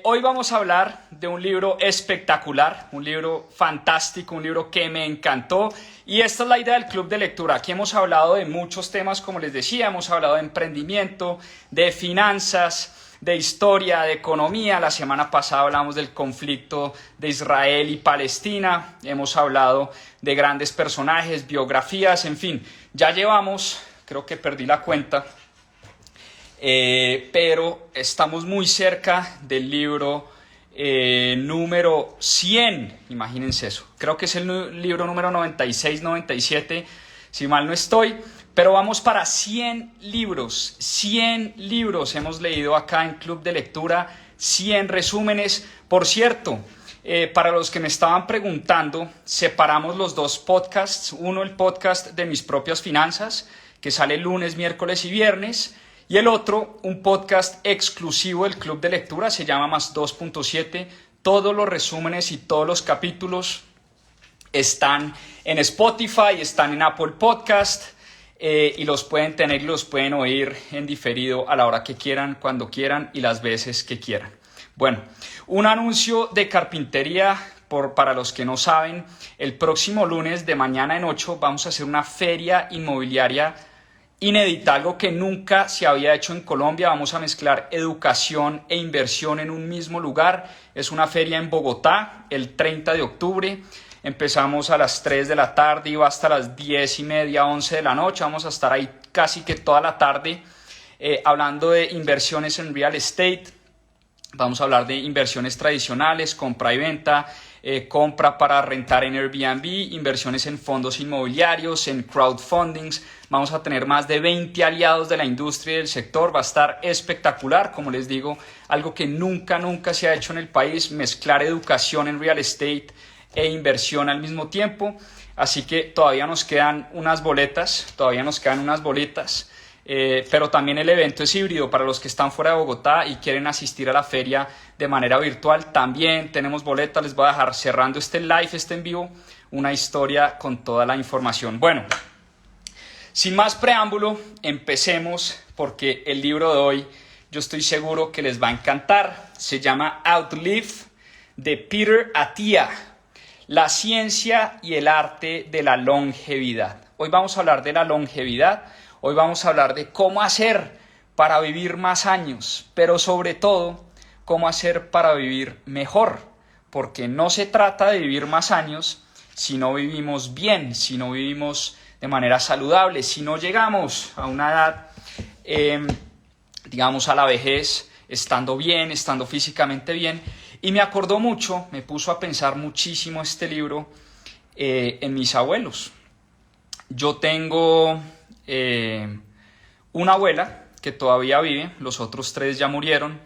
Hoy vamos a hablar de un libro espectacular, un libro fantástico, un libro que me encantó, y esta es la idea del club de lectura. Aquí hemos hablado de muchos temas, como les decía, hemos hablado de emprendimiento, de finanzas, de historia, de economía. La semana pasada hablamos del conflicto de Israel y Palestina, hemos hablado de grandes personajes, biografías, en fin, ya llevamos, creo que perdí la cuenta, pero estamos muy cerca del libro número 100, imagínense eso. Creo que es el libro número 96, 97, si mal no estoy, pero vamos para 100 libros. 100 libros hemos leído acá en Club de Lectura, 100 resúmenes. Por cierto, para los que me estaban preguntando, separamos los dos podcasts. Uno, el podcast de mis propias finanzas, que sale lunes, miércoles y viernes. Y el otro, un podcast exclusivo del Club de Lectura, se llama Más 2.7. Todos los resúmenes y todos los capítulos están en Spotify, están en Apple Podcast, y los pueden tener y los pueden oír en diferido a la hora que quieran, cuando quieran y las veces que quieran. Bueno, un anuncio de carpintería para los que no saben. El próximo lunes, de mañana en 8, vamos a hacer una feria inmobiliaria inédita, algo que nunca se había hecho en Colombia. Vamos a mezclar educación e inversión en un mismo lugar. Es una feria en Bogotá, el 30 de octubre. Empezamos a las 3 de la tarde y va hasta las 10:30, 11 de la noche. Vamos a estar ahí casi que toda la tarde hablando de inversiones en real estate. Vamos a hablar de inversiones tradicionales, compra y venta, compra para rentar en Airbnb, inversiones en fondos inmobiliarios, en crowdfundings. Vamos a tener más de 20 aliados de la industria y del sector. Va a estar espectacular, como les digo, algo que nunca se ha hecho en el país, mezclar educación en real estate e inversión al mismo tiempo. Así que todavía nos quedan unas boletas, pero también el evento es híbrido. Para los que están fuera de Bogotá y quieren asistir a la feria de manera virtual, también tenemos boletas. Les voy a dejar, cerrando este live, este en vivo, una historia con toda la información. Bueno, sin más preámbulo, empecemos, porque el libro de hoy yo estoy seguro que les va a encantar. Se llama Outlive, de Peter Attia, la ciencia y el arte de la longevidad. Hoy vamos a hablar de la longevidad. Hoy vamos a hablar de cómo hacer para vivir más años, pero sobre todo, cómo hacer para vivir mejor, porque no se trata de vivir más años si no vivimos bien, si no vivimos de manera saludable, si no llegamos a una edad, digamos a la vejez, estando bien, estando físicamente bien. Y me acordó mucho, me puso a pensar muchísimo este libro en mis abuelos. Yo tengo una abuela que todavía vive, los otros 3 ya murieron.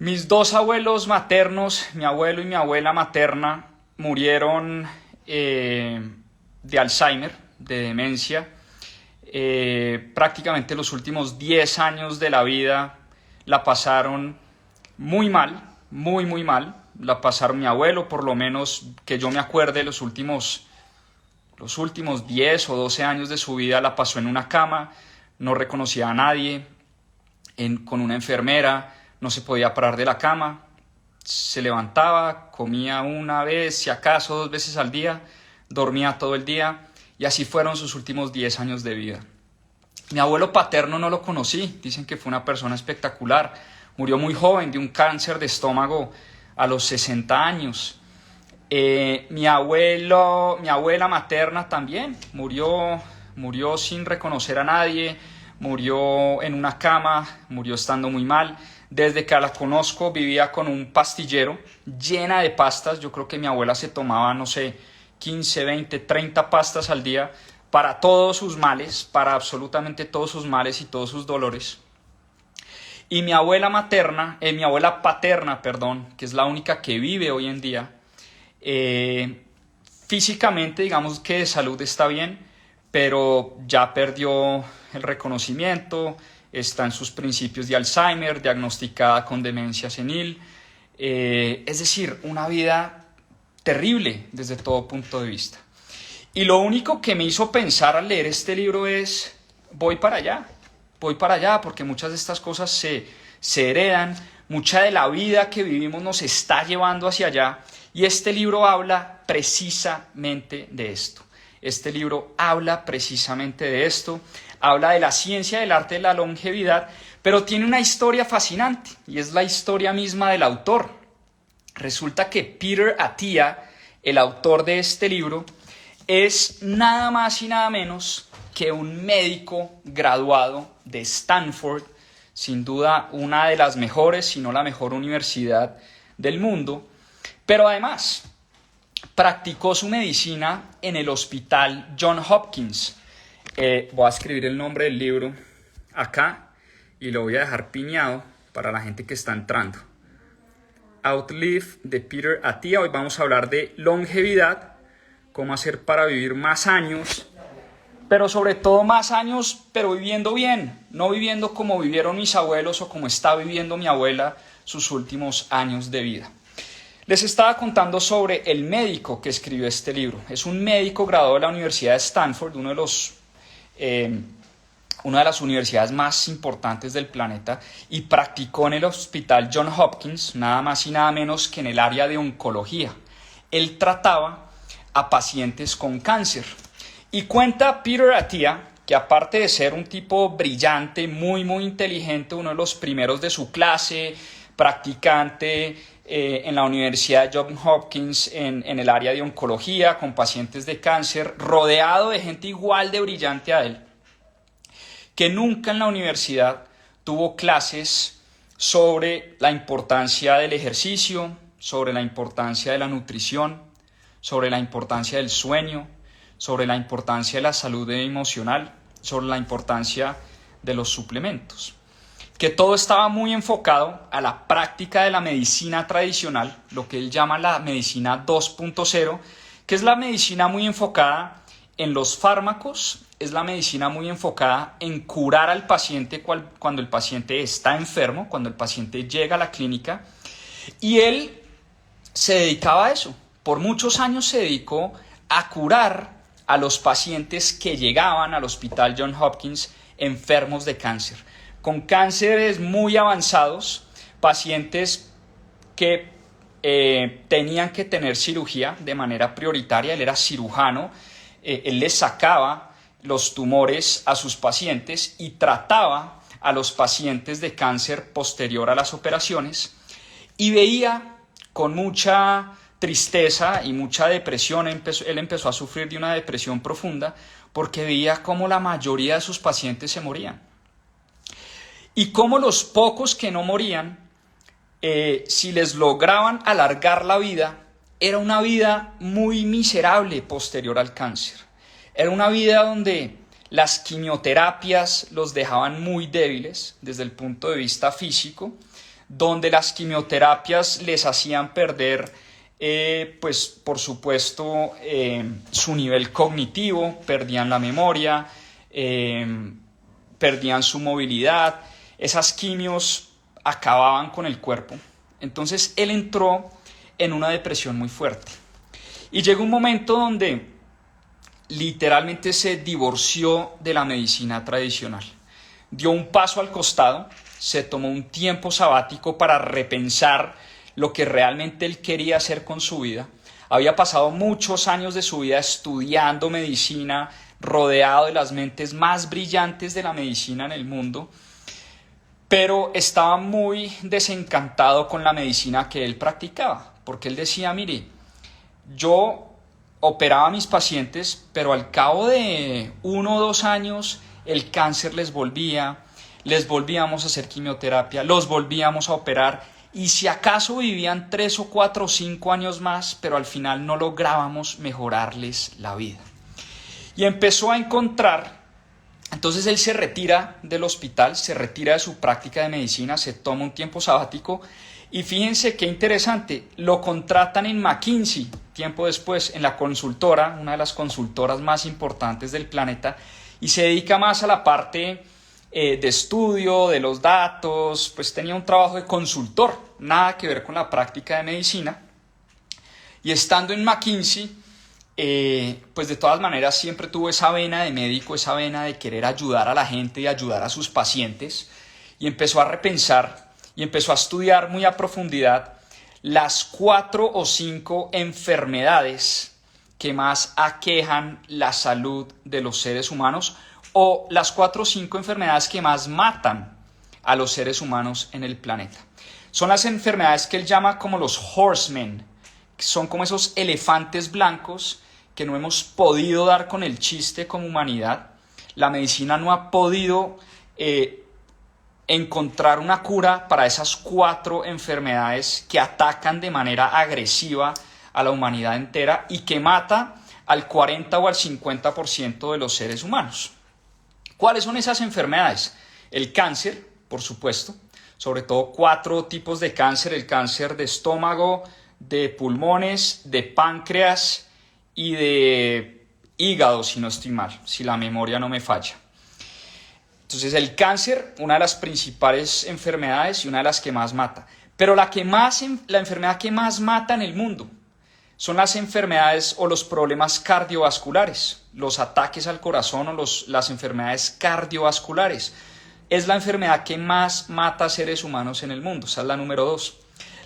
Mis 2 abuelos maternos, mi abuelo y mi abuela materna, murieron de Alzheimer, de demencia. Prácticamente los últimos 10 años de la vida la pasaron muy mal, muy mal. La pasaron mi abuelo, por lo menos que yo me acuerde, los últimos 10 o 12 años de su vida la pasó en una cama, no reconocía a nadie, con una enfermera, no se podía parar de la cama, se levantaba, comía una vez, si acaso 2 veces al día, dormía todo el día, y así fueron sus últimos 10 años de vida. Mi abuelo paterno no lo conocí, dicen que fue una persona espectacular, murió muy joven de un cáncer de estómago a los 60 años. Mi abuela materna también murió sin reconocer a nadie, murió en una cama, murió estando muy mal. Desde que la conozco vivía con un pastillero llena de pastas. Yo creo que mi abuela se tomaba, no sé, 15, 20, 30 pastas al día para todos sus males, para absolutamente todos sus males y todos sus dolores. Y mi abuela paterna, que es la única que vive hoy en día, físicamente digamos que de salud está bien, pero ya perdió el reconocimiento, está en sus principios de Alzheimer, diagnosticada con demencia senil, es decir, una vida terrible desde todo punto de vista. Y lo único que me hizo pensar al leer este libro es, voy para allá, porque muchas de estas cosas se heredan, mucha de la vida que vivimos nos está llevando hacia allá, y este libro habla precisamente de esto. Este libro habla precisamente de esto, habla de la ciencia del arte de la longevidad, pero tiene una historia fascinante, y es la historia misma del autor. Resulta que Peter Attia, el autor de este libro, es nada más y nada menos que un médico graduado de Stanford, sin duda una de las mejores, si no la mejor universidad del mundo, pero además practicó su medicina en el hospital Johns Hopkins. Voy a escribir el nombre del libro acá y lo voy a dejar piñado para la gente que está entrando. Outlive de Peter Attia. Hoy vamos a hablar de longevidad, cómo hacer para vivir más años, pero sobre todo más años, pero viviendo bien, no viviendo como vivieron mis abuelos o como está viviendo mi abuela sus últimos años de vida. Les estaba contando sobre el médico que escribió este libro. Es un médico graduado de la Universidad de Stanford, una de las universidades más importantes del planeta, y practicó en el hospital Johns Hopkins, nada más y nada menos que en el área de oncología. Él trataba a pacientes con cáncer. Y cuenta Peter Attia que, aparte de ser un tipo brillante, muy inteligente, uno de los primeros de su clase, practicante en la Universidad de Johns Hopkins en el área de oncología con pacientes de cáncer, rodeado de gente igual de brillante a él, que nunca en la universidad tuvo clases sobre la importancia del ejercicio, sobre la importancia de la nutrición, sobre la importancia del sueño, sobre la importancia de la salud emocional, sobre la importancia de los suplementos. Que todo estaba muy enfocado a la práctica de la medicina tradicional, lo que él llama la medicina 2.0, que es la medicina muy enfocada en los fármacos, es la medicina muy enfocada en curar al paciente cuando el paciente está enfermo, cuando el paciente llega a la clínica, y él se dedicaba a eso. Por muchos años se dedicó a curar a los pacientes que llegaban al hospital Johns Hopkins enfermos de cáncer, con cánceres muy avanzados, pacientes que tenían que tener cirugía de manera prioritaria. Él era cirujano, él les sacaba los tumores a sus pacientes y trataba a los pacientes de cáncer posterior a las operaciones, y veía con mucha tristeza y mucha depresión, él empezó a sufrir de una depresión profunda porque veía cómo la mayoría de sus pacientes se morían. Y cómo los pocos que no morían, si les lograban alargar la vida, era una vida muy miserable posterior al cáncer. Era una vida donde las quimioterapias los dejaban muy débiles desde el punto de vista físico, donde las quimioterapias les hacían perder, pues por supuesto, su nivel cognitivo, perdían la memoria, perdían su movilidad. Esas quimios acababan con el cuerpo. Entonces él entró en una depresión muy fuerte. Y llegó un momento donde literalmente se divorció de la medicina tradicional. Dio un paso al costado, se tomó un tiempo sabático para repensar lo que realmente él quería hacer con su vida. Había pasado muchos años de su vida estudiando medicina, rodeado de las mentes más brillantes de la medicina en el mundo, pero estaba muy desencantado con la medicina que él practicaba, porque él decía: mire, yo operaba a mis pacientes, pero al cabo de 1 o 2 años el cáncer les volvíamos a hacer quimioterapia, los volvíamos a operar, y si acaso vivían 3 o 4 o 5 años más, pero al final no lográbamos mejorarles la vida. Y empezó a encontrar. Entonces él se retira del hospital, se retira de su práctica de medicina, se toma un tiempo sabático, y fíjense qué interesante, lo contratan en McKinsey tiempo después, en la consultora, una de las consultoras más importantes del planeta, y se dedica más a la parte de estudio de los datos. Pues tenía un trabajo de consultor, nada que ver con la práctica de medicina. Y estando en McKinsey, pues de todas maneras siempre tuvo esa vena de médico, esa vena de querer ayudar a la gente y ayudar a sus pacientes, y empezó a repensar y empezó a estudiar muy a profundidad las 4 o 5 enfermedades que más aquejan la salud de los seres humanos, o las 4 o 5 enfermedades que más matan a los seres humanos en el planeta. Son las enfermedades que él llama como los horsemen, que son como esos elefantes blancos que no hemos podido dar con el chiste como humanidad. La medicina no ha podido encontrar una cura para esas 4 enfermedades que atacan de manera agresiva a la humanidad entera y que mata al 40 o al 50% de los seres humanos. ¿Cuáles son esas enfermedades? El cáncer, por supuesto, sobre todo 4 tipos de cáncer: el cáncer de estómago, de pulmones, de páncreas y de hígado, si no estoy mal, si la memoria no me falla. Entonces el cáncer, una de las principales enfermedades y una de las que más mata. Pero la enfermedad que más mata en el mundo son las enfermedades o los problemas cardiovasculares, los ataques al corazón o las enfermedades cardiovasculares. Es la enfermedad que más mata a seres humanos en el mundo. Esa es la número 2.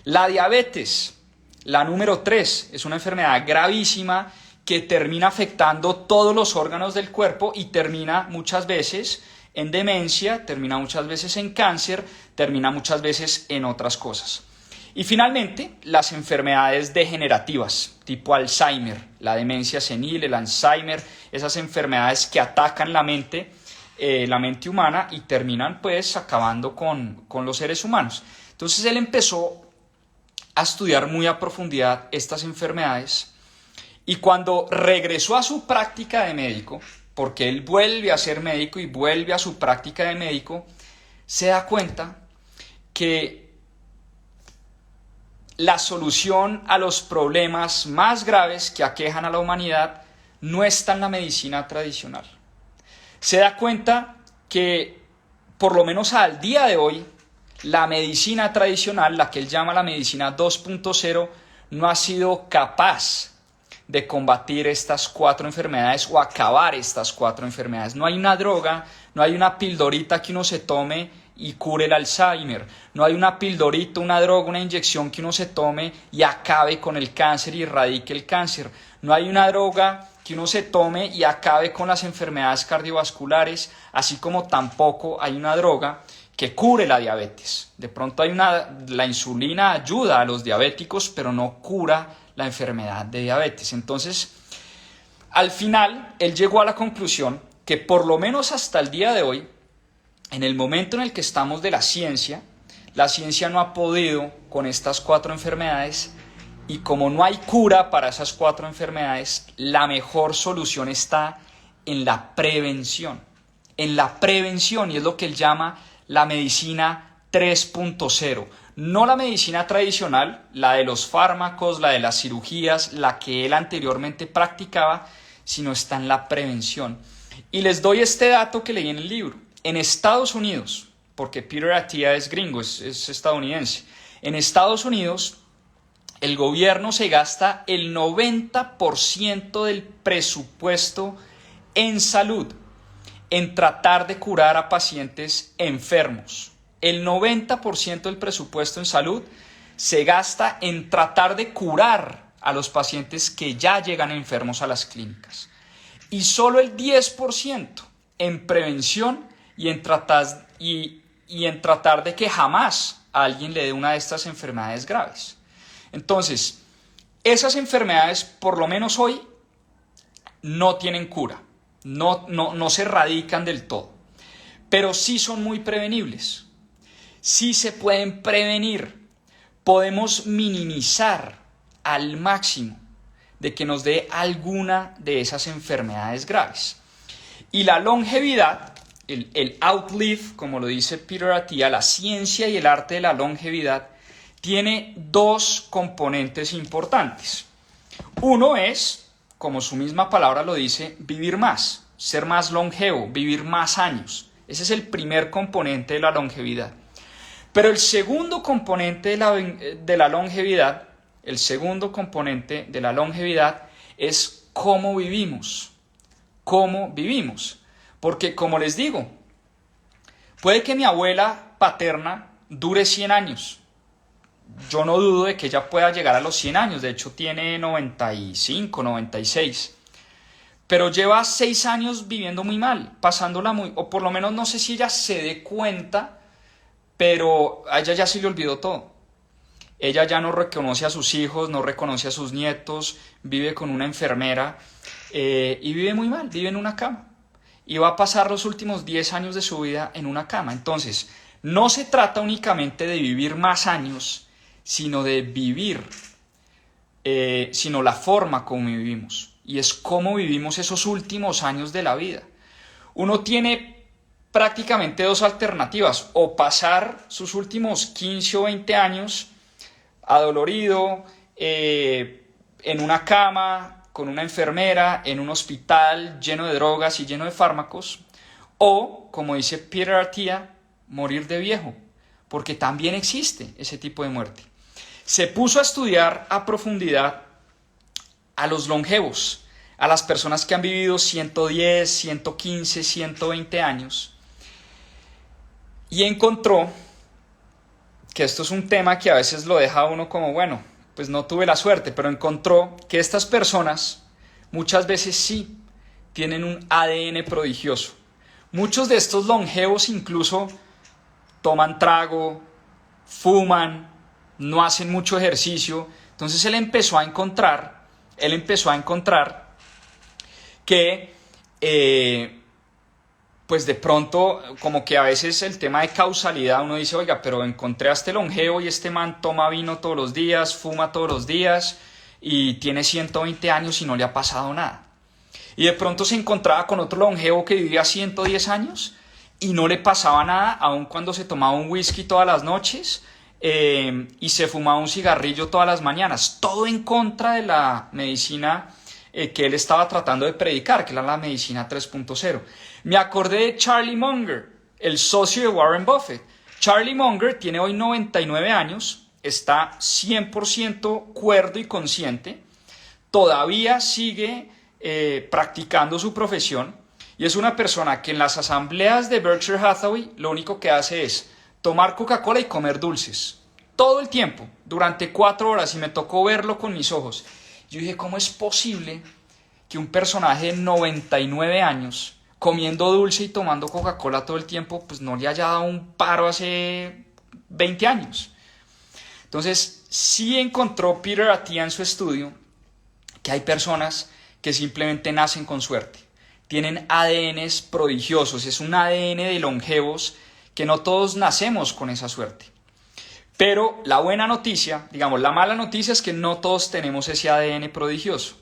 La diabetes, la número 3, es una enfermedad gravísima que termina afectando todos los órganos del cuerpo y termina muchas veces en demencia, termina muchas veces en cáncer, termina muchas veces en otras cosas. Y finalmente, las enfermedades degenerativas, tipo Alzheimer, la demencia senil, el Alzheimer, esas enfermedades que atacan la mente humana y terminan pues acabando con los seres humanos. Entonces él empezó a estudiar muy a profundidad estas enfermedades, y cuando regresó a su práctica de médico, porque él vuelve a ser médico y vuelve a su práctica de médico, se da cuenta que la solución a los problemas más graves que aquejan a la humanidad no está en la medicina tradicional. Se da cuenta que, por lo menos al día de hoy, la medicina tradicional, la que él llama la medicina 2.0, no ha sido capaz de combatir estas 4 enfermedades o acabar estas 4 enfermedades. No hay una droga, no hay una pildorita que uno se tome y cure el Alzheimer. No hay una pildorita, una droga, una inyección que uno se tome y acabe con el cáncer y erradique el cáncer. No hay una droga que uno se tome y acabe con las enfermedades cardiovasculares, así como tampoco hay una droga que cure la diabetes. De pronto la insulina ayuda a los diabéticos, pero no cura la enfermedad de diabetes. Entonces, al final, él llegó a la conclusión que por lo menos hasta el día de hoy, en el momento en el que estamos de la ciencia no ha podido con estas 4 enfermedades, y como no hay cura para esas 4 enfermedades, la mejor solución está en la prevención. En la prevención, y es lo que él llama la medicina 3.0. No la medicina tradicional, la de los fármacos, la de las cirugías, la que él anteriormente practicaba, sino está en la prevención. Y les doy este dato que leí en el libro. En Estados Unidos, porque Peter Attia es gringo, es estadounidense, en Estados Unidos el gobierno se gasta el 90% del presupuesto en salud, en tratar de curar a pacientes enfermos. El 90% del presupuesto en salud se gasta en tratar de curar a los pacientes que ya llegan enfermos a las clínicas. Y solo el 10% en prevención y en tratar de que jamás a alguien le dé una de estas enfermedades graves. Entonces, esas enfermedades, por lo menos hoy, no tienen cura, no se erradican del todo, pero sí son muy prevenibles. Sí se pueden prevenir, podemos minimizar al máximo de que nos dé alguna de esas enfermedades graves. Y la longevidad, el outlive, como lo dice Peter Attia, la ciencia y el arte de la longevidad, tiene 2 componentes importantes. Uno es, como su misma palabra lo dice, vivir más, ser más longevo, vivir más años. Ese es el primer componente de la longevidad. Pero el segundo componente de la longevidad, es cómo vivimos. Cómo vivimos. Porque, como les digo, puede que mi abuela paterna dure 100 años. Yo no dudo de que ella pueda llegar a los 100 años, de hecho tiene 95, 96. Pero lleva 6 años viviendo muy mal, pasándola muy, o por lo menos no sé si ella se dé cuenta, pero a ella ya se le olvidó todo. Ella ya no reconoce a sus hijos, no reconoce a sus nietos, vive con una enfermera y vive muy mal, vive en una cama. Y va a pasar los últimos 10 años de su vida en una cama. Entonces, no se trata únicamente de vivir más años, sino de vivir, sino la forma como vivimos. Y es cómo vivimos esos últimos años de la vida. Uno tiene prácticamente dos alternativas: o pasar sus últimos 15 o 20 años adolorido, en una cama, con una enfermera, en un hospital lleno de drogas y lleno de fármacos, o, como dice Peter Attia, morir de viejo, porque también existe ese tipo de muerte. Se puso a estudiar a profundidad a los longevos, a las personas que han vivido 110, 115, 120 años, y encontró que esto es un tema que a veces lo deja a uno como, bueno, pues no tuve la suerte, pero encontró que estas personas muchas veces sí tienen un ADN prodigioso. Muchos de estos longevos incluso toman trago, fuman, no hacen mucho ejercicio. Entonces él empezó a encontrar que pues de pronto, como que a veces el tema de causalidad, uno dice, oiga, pero encontré a este longevo y este man toma vino todos los días, fuma todos los días y tiene 120 años y no le ha pasado nada. Y de pronto se encontraba con otro longevo que vivía 110 años y no le pasaba nada, aun cuando se tomaba un whisky todas las noches y se fumaba un cigarrillo todas las mañanas. Todo en contra de la medicina que él estaba tratando de predicar, que era la medicina 3.0. Me acordé de Charlie Munger, el socio de Warren Buffett. Charlie Munger tiene hoy 99 años, está 100% cuerdo y consciente, todavía sigue practicando su profesión y es una persona que en las asambleas de Berkshire Hathaway lo único que hace es tomar Coca-Cola y comer dulces. Todo el tiempo, durante 4 horas, y me tocó verlo con mis ojos. Yo dije, ¿cómo es posible que un personaje de 99 años, comiendo dulce y tomando Coca-Cola todo el tiempo, pues no le haya dado un paro hace 20 años? Entonces, sí encontró Peter Attia en su estudio que hay personas que simplemente nacen con suerte. Tienen ADNs prodigiosos, es un ADN de longevos que no todos nacemos con esa suerte. Pero la buena noticia, digamos, la mala noticia es que no todos tenemos ese ADN prodigioso.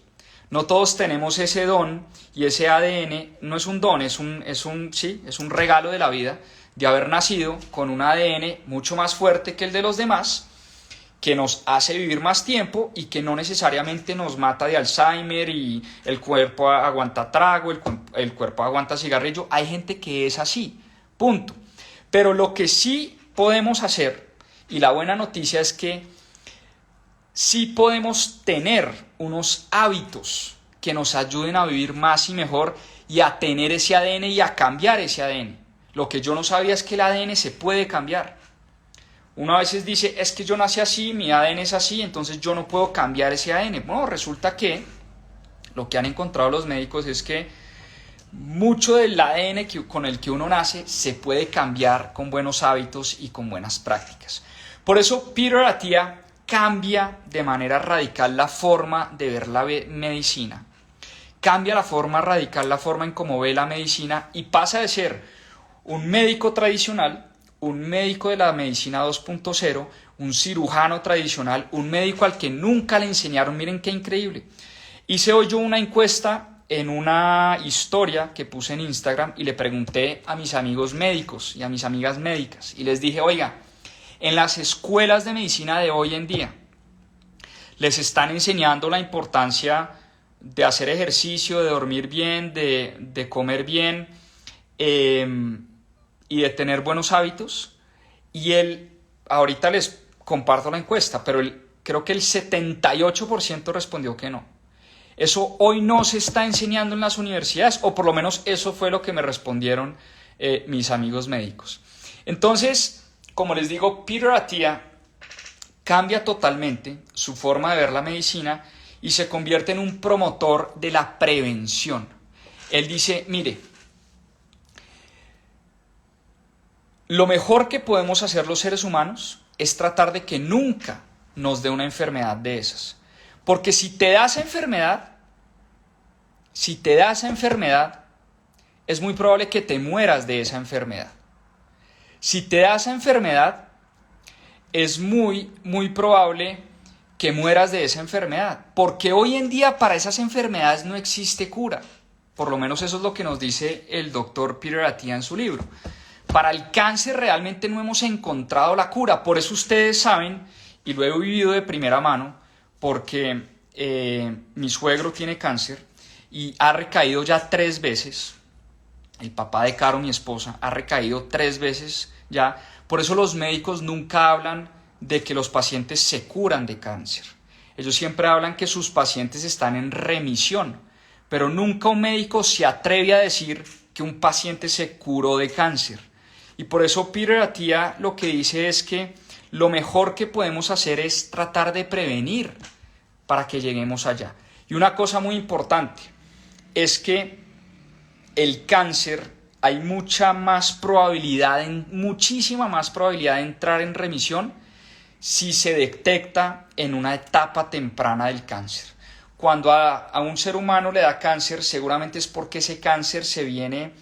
No todos tenemos ese don, y ese ADN no es un don, es un regalo de la vida, de haber nacido con un ADN mucho más fuerte que el de los demás, que nos hace vivir más tiempo y que no necesariamente nos mata de Alzheimer y el cuerpo aguanta trago, el cuerpo aguanta cigarrillo. Hay gente que es así, punto. Pero lo que sí podemos hacer, y la buena noticia es que sí podemos tener unos hábitos que nos ayuden a vivir más y mejor y a tener ese ADN y a cambiar ese ADN. Lo que yo no sabía es que el ADN se puede cambiar. Uno a veces dice, es que yo nací así, mi ADN es así, entonces yo no puedo cambiar ese ADN. Bueno, resulta que lo que han encontrado los médicos es que mucho del ADN con el que uno nace se puede cambiar con buenos hábitos y con buenas prácticas. Por eso Peter Attia cambia de manera radical la forma de ver la medicina. Cambia la forma radical, la forma en cómo ve la medicina, y pasa de ser un médico tradicional, un médico de la medicina 2.0, un cirujano tradicional, un médico al que nunca le enseñaron. Miren qué increíble. Hice hoy yo una encuesta en una historia que puse en Instagram y le pregunté a mis amigos médicos y a mis amigas médicas y les dije, oiga, en las escuelas de medicina de hoy en día, les están enseñando la importancia de hacer ejercicio, de dormir bien, de comer bien y de tener buenos hábitos. Y ahorita les comparto la encuesta, pero creo que el 78% respondió que no. Eso hoy no se está enseñando en las universidades, o por lo menos eso fue lo que me respondieron mis amigos médicos. Entonces, como les digo, Peter Attia cambia totalmente su forma de ver la medicina y se convierte en un promotor de la prevención. Él dice, mire, lo mejor que podemos hacer los seres humanos es tratar de que nunca nos dé una enfermedad de esas. Porque si te da esa enfermedad, es muy probable que te mueras de esa enfermedad. Si te da esa enfermedad, es muy probable que mueras de esa enfermedad. Porque hoy en día para esas enfermedades no existe cura. Por lo menos eso es lo que nos dice el doctor Peter Attia en su libro. Para el cáncer realmente no hemos encontrado la cura. Por eso ustedes saben, y lo he vivido de primera mano, porque mi suegro tiene cáncer y ha recaído ya 3 veces. El papá de Caro, mi esposa, ha recaído 3 veces ya. Por eso los médicos nunca hablan de que los pacientes se curan de cáncer. Ellos siempre hablan que sus pacientes están en remisión, pero nunca un médico se atreve a decir que un paciente se curó de cáncer. Y por eso Peter Attia lo que dice es que lo mejor que podemos hacer es tratar de prevenir para que lleguemos allá. Y una cosa muy importante es que el cáncer hay muchísima más probabilidad de entrar en remisión si se detecta en una etapa temprana del cáncer. Cuando a un ser humano le da cáncer, seguramente es porque ese cáncer se viene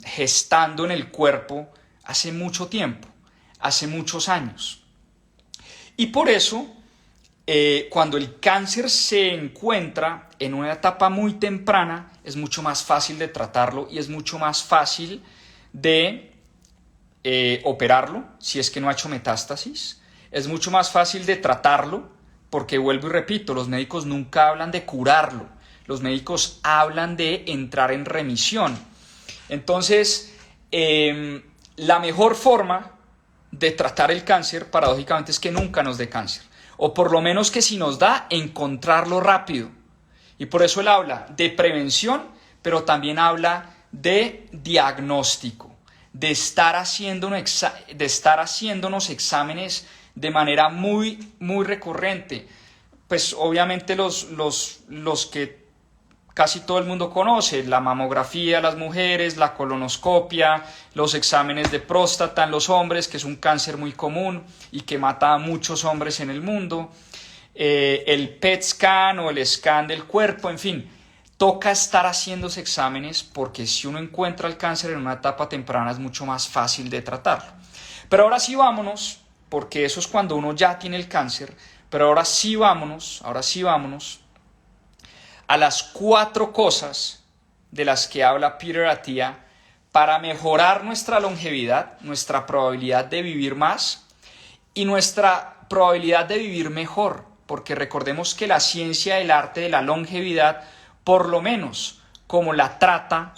gestando en el cuerpo hace mucho tiempo, hace muchos años. Y por eso, cuando el cáncer se encuentra en una etapa muy temprana, es mucho más fácil de tratarlo y es mucho más fácil de operarlo si es que no ha hecho metástasis. Es mucho más fácil de tratarlo porque, vuelvo y repito, los médicos nunca hablan de curarlo. Los médicos hablan de entrar en remisión. Entonces, la mejor forma de tratar el cáncer, paradójicamente, es que nunca nos dé cáncer. O por lo menos que si nos da, encontrarlo rápido. Y por eso él habla de prevención, pero también habla de diagnóstico, de estar haciéndonos exámenes de manera muy recurrente. Pues obviamente los que casi todo el mundo conoce, la mamografía en las mujeres, la colonoscopia, los exámenes de próstata en los hombres, que es un cáncer muy común y que mata a muchos hombres en el mundo, el PET scan o el scan del cuerpo, en fin, toca estar haciéndose exámenes porque si uno encuentra el cáncer en una etapa temprana es mucho más fácil de tratarlo. Pero ahora sí vámonos, porque eso es cuando uno ya tiene el cáncer, pero ahora sí vámonos a las 4 cosas de las que habla Peter Attia para mejorar nuestra longevidad, nuestra probabilidad de vivir más y nuestra probabilidad de vivir mejor, porque recordemos que la ciencia del arte de la longevidad, por lo menos como la trata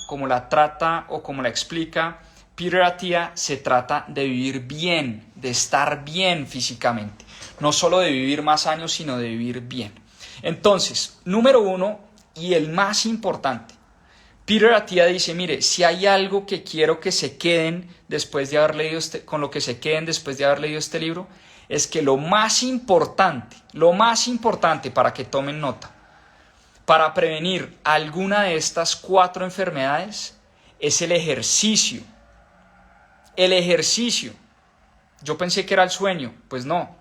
o como la explica Peter Attia, se trata de vivir bien, de estar bien físicamente, no solo de vivir más años, sino de vivir bien. Entonces, número 1 y el más importante, Peter Attia dice, mire, si hay algo que quiero que se queden después de haber leído con lo que se queden después de haber leído este libro, es que lo más importante para que tomen nota, para prevenir alguna de estas 4 enfermedades, es el ejercicio. El ejercicio. Yo pensé que era el sueño, pues no.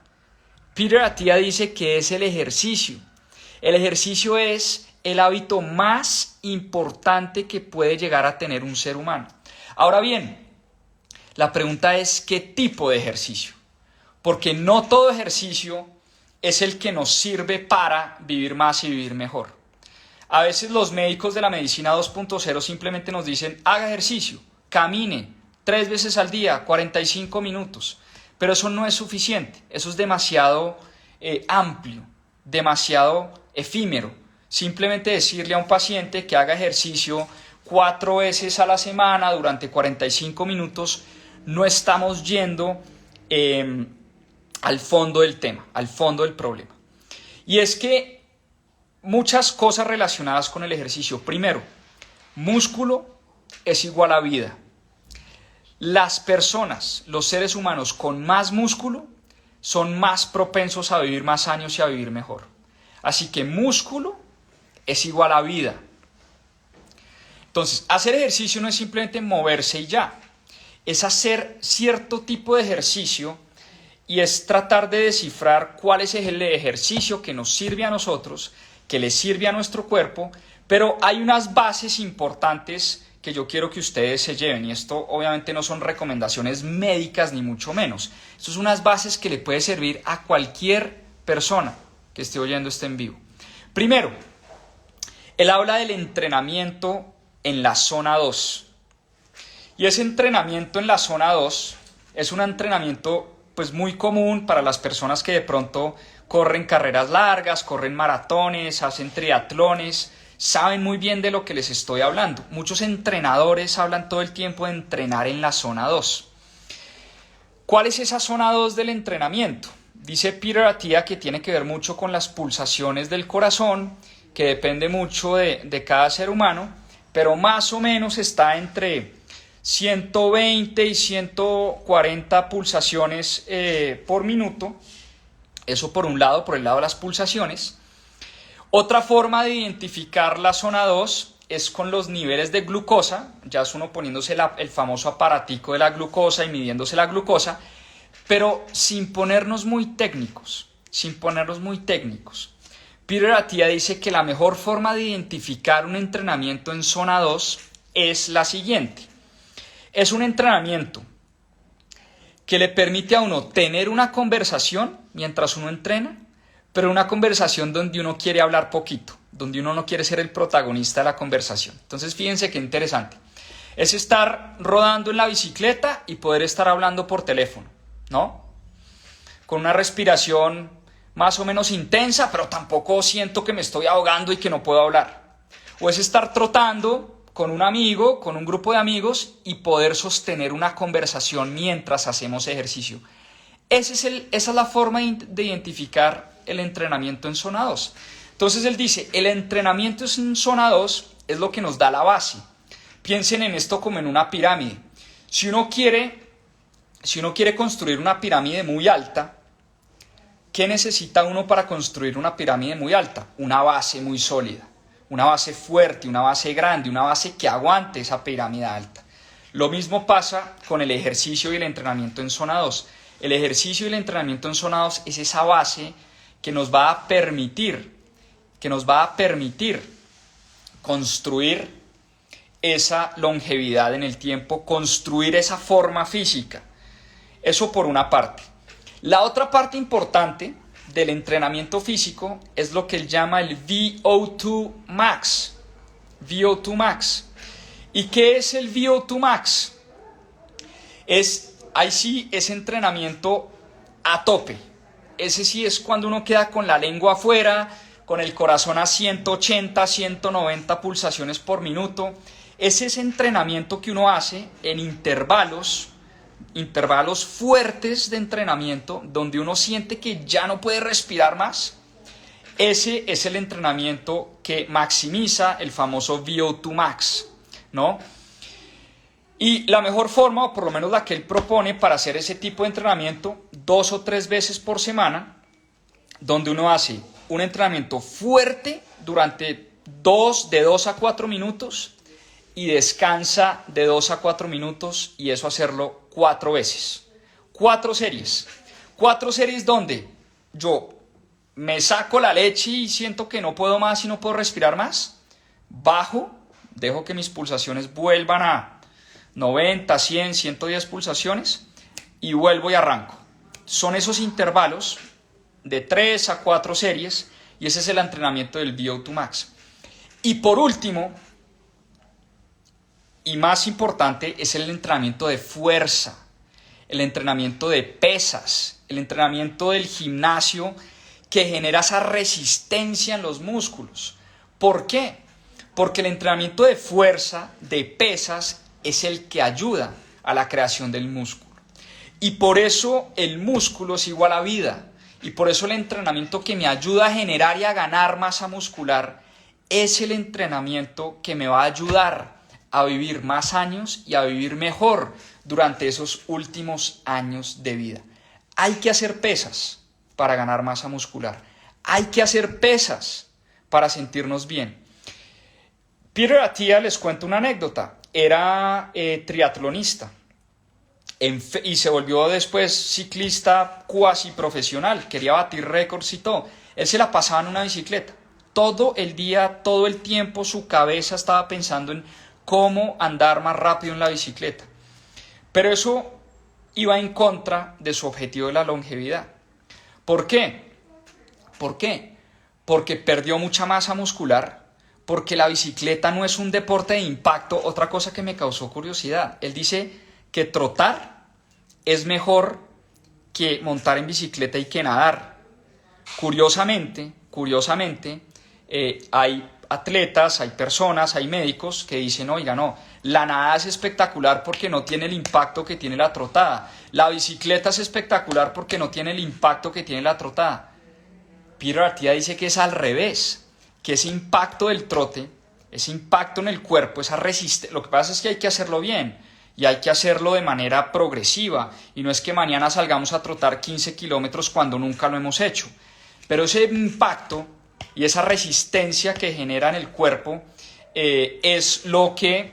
Peter Attia dice que es el ejercicio. El ejercicio es el hábito más importante que puede llegar a tener un ser humano. Ahora bien, la pregunta es ¿qué tipo de ejercicio? Porque no todo ejercicio es el que nos sirve para vivir más y vivir mejor. A veces los médicos de la medicina 2.0 simplemente nos dicen haga ejercicio, camine 3 veces al día, 45 minutos. Pero eso no es suficiente, eso es demasiado amplio, demasiado efímero. Simplemente decirle a un paciente que haga ejercicio 4 veces a la semana durante 45 minutos, no estamos yendo al fondo del tema, al fondo del problema. Y es que muchas cosas relacionadas con el ejercicio. Primero, músculo es igual a vida. Las personas, los seres humanos con más músculo, son más propensos a vivir más años y a vivir mejor. Así que músculo es igual a vida. Entonces, hacer ejercicio no es simplemente moverse y ya. Es hacer cierto tipo de ejercicio y es tratar de descifrar cuál es el ejercicio que nos sirve a nosotros, que le sirve a nuestro cuerpo, pero hay unas bases importantes que yo quiero que ustedes se lleven, y esto obviamente no son recomendaciones médicas ni mucho menos. Esto son unas bases que le puede servir a cualquier persona que esté oyendo este en vivo. Primero, él habla del entrenamiento en la zona 2. Y ese entrenamiento en la zona 2 es un entrenamiento pues muy común para las personas que de pronto corren carreras largas, corren maratones, hacen triatlones, saben muy bien de lo que les estoy hablando. Muchos entrenadores hablan todo el tiempo de entrenar en la zona 2. ¿Cuál es esa zona 2 del entrenamiento? Dice Peter Attia que tiene que ver mucho con las pulsaciones del corazón, que depende mucho de cada ser humano, pero más o menos está entre 120 y 140 pulsaciones por minuto. Eso por un lado, por el lado de las pulsaciones. Otra forma de identificar la zona 2 es con los niveles de glucosa. Ya es uno poniéndose el famoso aparatico de la glucosa y midiéndose la glucosa, pero sin ponernos muy técnicos. Peter Attia dice que la mejor forma de identificar un entrenamiento en zona 2 es la siguiente. Es un entrenamiento que le permite a uno tener una conversación mientras uno entrena, pero una conversación donde uno quiere hablar poquito, donde uno no quiere ser el protagonista de la conversación. Entonces fíjense qué interesante. Es estar rodando en la bicicleta y poder estar hablando por teléfono, ¿no? Con una respiración más o menos intensa, pero tampoco siento que me estoy ahogando y que no puedo hablar. O es estar trotando con un amigo, con un grupo de amigos y poder sostener una conversación mientras hacemos ejercicio. Esa es la forma de identificar el entrenamiento en zona 2. Entonces él dice, el entrenamiento en zona 2 es lo que nos da la base. Piensen en esto como en una pirámide. Si uno quiere construir una pirámide muy alta, ¿qué necesita uno para construir una pirámide muy alta? Una base muy sólida, una base fuerte, una base grande, una base que aguante esa pirámide alta. Lo mismo pasa con el ejercicio y el entrenamiento en zona 2. El ejercicio y el entrenamiento en zona 2 es esa base que nos va a permitir construir esa longevidad en el tiempo, construir esa forma física. Eso por una parte. La otra parte importante del entrenamiento físico es lo que él llama el VO2 Max. VO2 Max. ¿Y qué es el VO2 Max? Ahí sí es entrenamiento a tope. Ese sí es cuando uno queda con la lengua afuera, con el corazón a 180, 190 pulsaciones por minuto. Ese es entrenamiento que uno hace en intervalos fuertes de entrenamiento, donde uno siente que ya no puede respirar más. Ese es el entrenamiento que maximiza el famoso VO2 Max, ¿no? Y la mejor forma, o por lo menos la que él propone para hacer ese tipo de entrenamiento, 2 o 3 veces por semana, donde uno hace un entrenamiento fuerte durante de 2 a 4 minutos y descansa de 2 a 4 minutos, y eso hacerlo 4 veces. 4 series. 4 series donde yo me saco la leche y siento que no puedo más y no puedo respirar más. Bajo, dejo que mis pulsaciones vuelvan a 90, 100, 110 pulsaciones y vuelvo y arranco. Son esos intervalos de 3 a 4 series y ese es el entrenamiento del VO2 Max. Y por último, y más importante, es el entrenamiento de fuerza, el entrenamiento de pesas, el entrenamiento del gimnasio que genera esa resistencia en los músculos. ¿Por qué? Porque el entrenamiento de fuerza, de pesas, es el que ayuda a la creación del músculo. Y por eso el músculo es igual a vida. Y por eso el entrenamiento que me ayuda a generar y a ganar masa muscular es el entrenamiento que me va a ayudar a vivir más años y a vivir mejor durante esos últimos años de vida. Hay que hacer pesas para ganar masa muscular. Hay que hacer pesas para sentirnos bien. Peter Attia, les cuento una anécdota, era triatlonista y se volvió después ciclista cuasi profesional, quería batir récords y todo. Él se la pasaba en una bicicleta. Todo el día, todo el tiempo, su cabeza estaba pensando en cómo andar más rápido en la bicicleta. Pero eso iba en contra de su objetivo de la longevidad. ¿Por qué? ¿Por qué? Porque perdió mucha masa muscular, porque la bicicleta no es un deporte de impacto. Otra cosa que me causó curiosidad, él dice que trotar es mejor que montar en bicicleta y que nadar. Curiosamente, hay atletas, hay personas, hay médicos que dicen, oiga, no, la nada es espectacular porque no tiene el impacto que tiene la trotada. La bicicleta es espectacular porque no tiene el impacto que tiene la trotada. Peter Attia dice que es al revés, que ese impacto del trote, ese impacto en el cuerpo, esa resistencia, lo que pasa es que hay que hacerlo bien y hay que hacerlo de manera progresiva y no es que mañana salgamos a trotar 15 kilómetros cuando nunca lo hemos hecho. Pero ese impacto y esa resistencia que genera en el cuerpo es lo que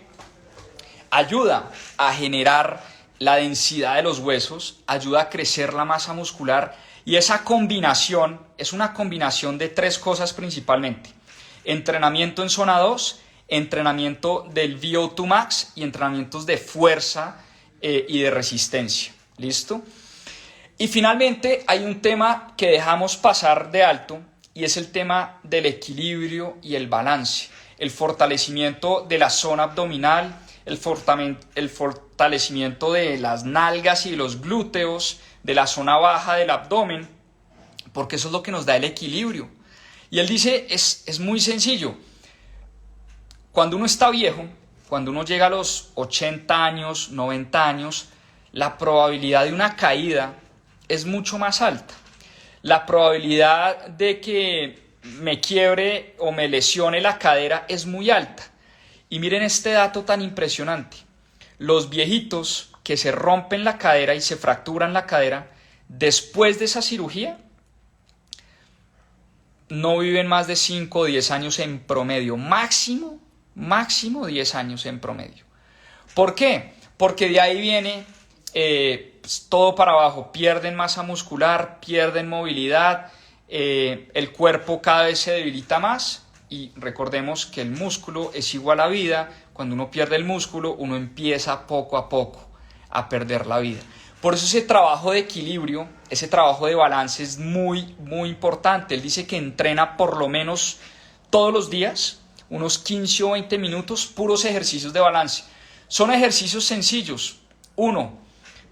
ayuda a generar la densidad de los huesos, ayuda a crecer la masa muscular y esa combinación es una combinación de tres cosas principalmente. Entrenamiento en zona 2, entrenamiento del VO2 max y entrenamientos de fuerza y de resistencia. ¿Listo? Y finalmente hay un tema que dejamos pasar de alto y es el tema del equilibrio y el balance, el fortalecimiento de la zona abdominal, el fortalecimiento de las nalgas y los glúteos, de la zona baja del abdomen, porque eso es lo que nos da el equilibrio. Y él dice, es muy sencillo, cuando uno está viejo, cuando uno llega a los 80 años, 90 años, la probabilidad de una caída es mucho más alta. La probabilidad de que me quiebre o me lesione la cadera es muy alta. Y miren este dato tan impresionante. Los viejitos que se rompen la cadera y se fracturan la cadera, después de esa cirugía, no viven más de 5 o 10 años en promedio. Máximo 10 años en promedio. ¿Por qué? Porque de ahí viene todo para abajo. Pierden masa muscular, pierden movilidad, el cuerpo cada vez se debilita más. Y recordemos que el músculo es igual a vida. Cuando uno pierde el músculo, uno empieza poco a poco a perder la vida. Por eso ese trabajo de equilibrio, ese trabajo de balance es muy, muy importante. Él dice que entrena por lo menos todos los días, unos 15 o 20 minutos, puros ejercicios de balance. Son ejercicios sencillos. 1,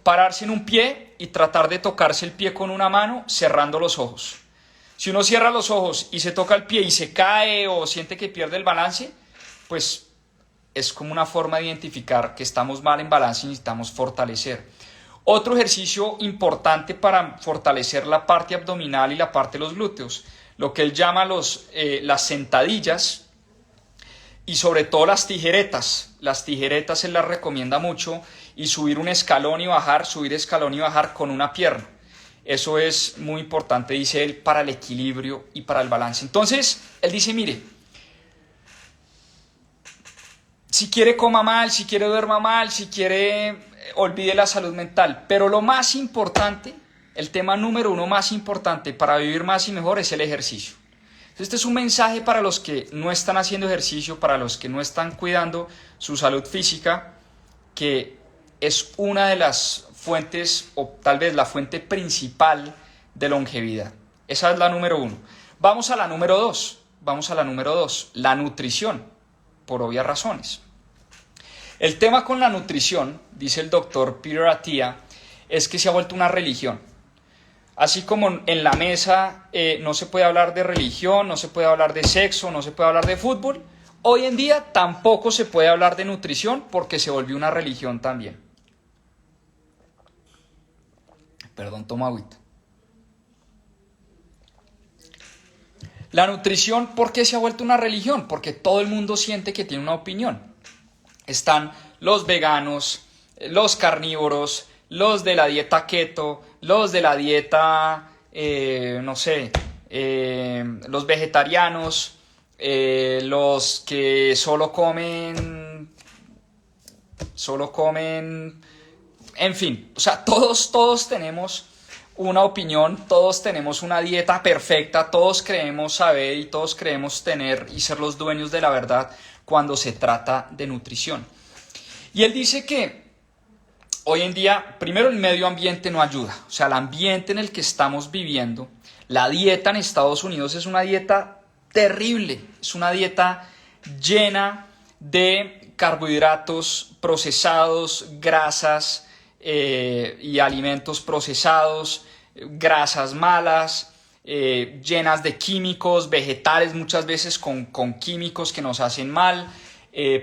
pararse en un pie y tratar de tocarse el pie con una mano cerrando los ojos. Si uno cierra los ojos y se toca el pie y se cae o siente que pierde el balance, pues es como una forma de identificar que estamos mal en balance y necesitamos fortalecer. Otro ejercicio importante para fortalecer la parte abdominal y la parte de los glúteos, lo que él llama las sentadillas y sobre todo las tijeretas. Las tijeretas él las recomienda mucho y subir un escalón y bajar, subir escalón y bajar con una pierna. Eso es muy importante, dice él, para el equilibrio y para el balance. Entonces, él dice, mire, si quiere coma mal, si quiere duerma mal, si quiere olvide la salud mental. Pero lo más importante, el tema número 1 más importante para vivir más y mejor es el ejercicio. Este es un mensaje para los que no están haciendo ejercicio, para los que no están cuidando su salud física, que es una de las fuentes o tal vez la fuente principal de longevidad. Esa es la número 1. Vamos a la número 2. La nutrición, por obvias razones. El tema con la nutrición, dice el doctor Peter Attia, es que se ha vuelto una religión. Así como en la mesa no se puede hablar de religión, no se puede hablar de sexo, no se puede hablar de fútbol, hoy en día tampoco se puede hablar de nutrición porque se volvió una religión también. Perdón, toma agüita. La nutrición, ¿por qué se ha vuelto una religión? Porque todo el mundo siente que tiene una opinión. están los veganos, los carnívoros, los de la dieta keto, los de la dieta, los vegetarianos, los que solo comen, en fin, o sea, todos tenemos una opinión, todos tenemos una dieta perfecta, todos creemos saber y todos creemos tener y ser los dueños de la verdad cuando se trata de nutrición. Y él dice que hoy en día, primero, el medio ambiente no ayuda, o sea, el ambiente en el que estamos viviendo, la dieta en Estados Unidos es una dieta terrible, es una dieta llena de carbohidratos procesados, grasas y alimentos procesados, grasas malas, llenas de químicos, vegetales muchas veces con químicos que nos hacen mal,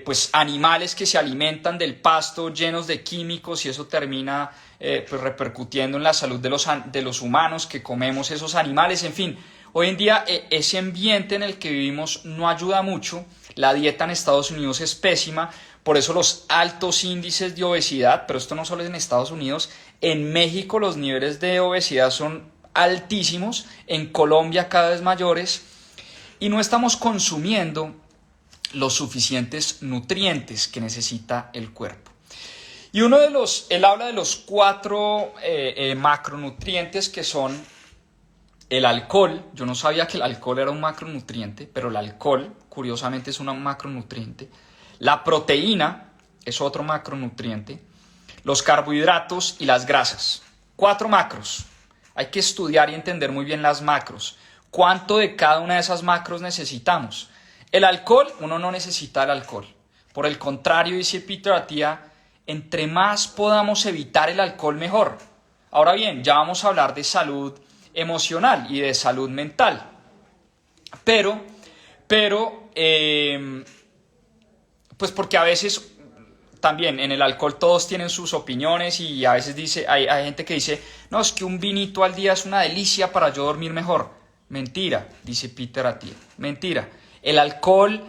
pues animales que se alimentan del pasto llenos de químicos y eso termina pues repercutiendo en la salud de los humanos que comemos esos animales. En fin, hoy en día ese ambiente en el que vivimos no ayuda mucho. La dieta en Estados Unidos es pésima, por eso los altos índices de obesidad, pero esto no solo es en Estados Unidos, en México los niveles de obesidad son altísimos, en Colombia cada vez mayores, y no estamos consumiendo los suficientes nutrientes que necesita el cuerpo. Y él habla de los 4 macronutrientes que son el alcohol. Yo no sabía que el alcohol era un macronutriente, pero el alcohol, curiosamente, es un macronutriente. La proteína es otro macronutriente. Los carbohidratos y las grasas. 4 macros. Hay que estudiar y entender muy bien las macros. ¿Cuánto de cada una de esas macros necesitamos? El alcohol, uno no necesita el alcohol. Por el contrario, dice Peter Attia, entre más podamos evitar el alcohol, mejor. Ahora bien, ya vamos a hablar de salud emocional y de salud mental. Pero pues porque a veces también en el alcohol todos tienen sus opiniones y a veces hay gente que dice, no, es que un vinito al día es una delicia para yo dormir mejor. Mentira, dice Peter Attia, mentira. El alcohol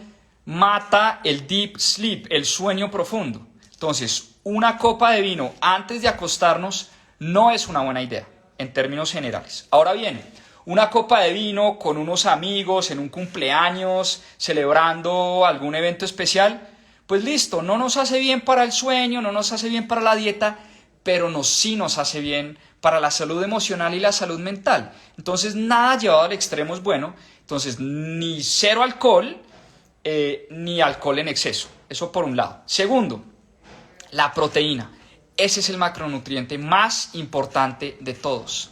mata el deep sleep, el sueño profundo. Entonces, una copa de vino antes de acostarnos no es una buena idea, en términos generales. Ahora bien, una copa de vino con unos amigos en un cumpleaños, celebrando algún evento especial, pues listo, no nos hace bien para el sueño, no nos hace bien para la dieta, pero sí nos hace bien para la salud emocional y la salud mental. Entonces, nada llevado al extremo es bueno. Entonces, ni cero alcohol, ni alcohol en exceso. Eso por un lado. Segundo, la proteína. Ese es el macronutriente más importante de todos.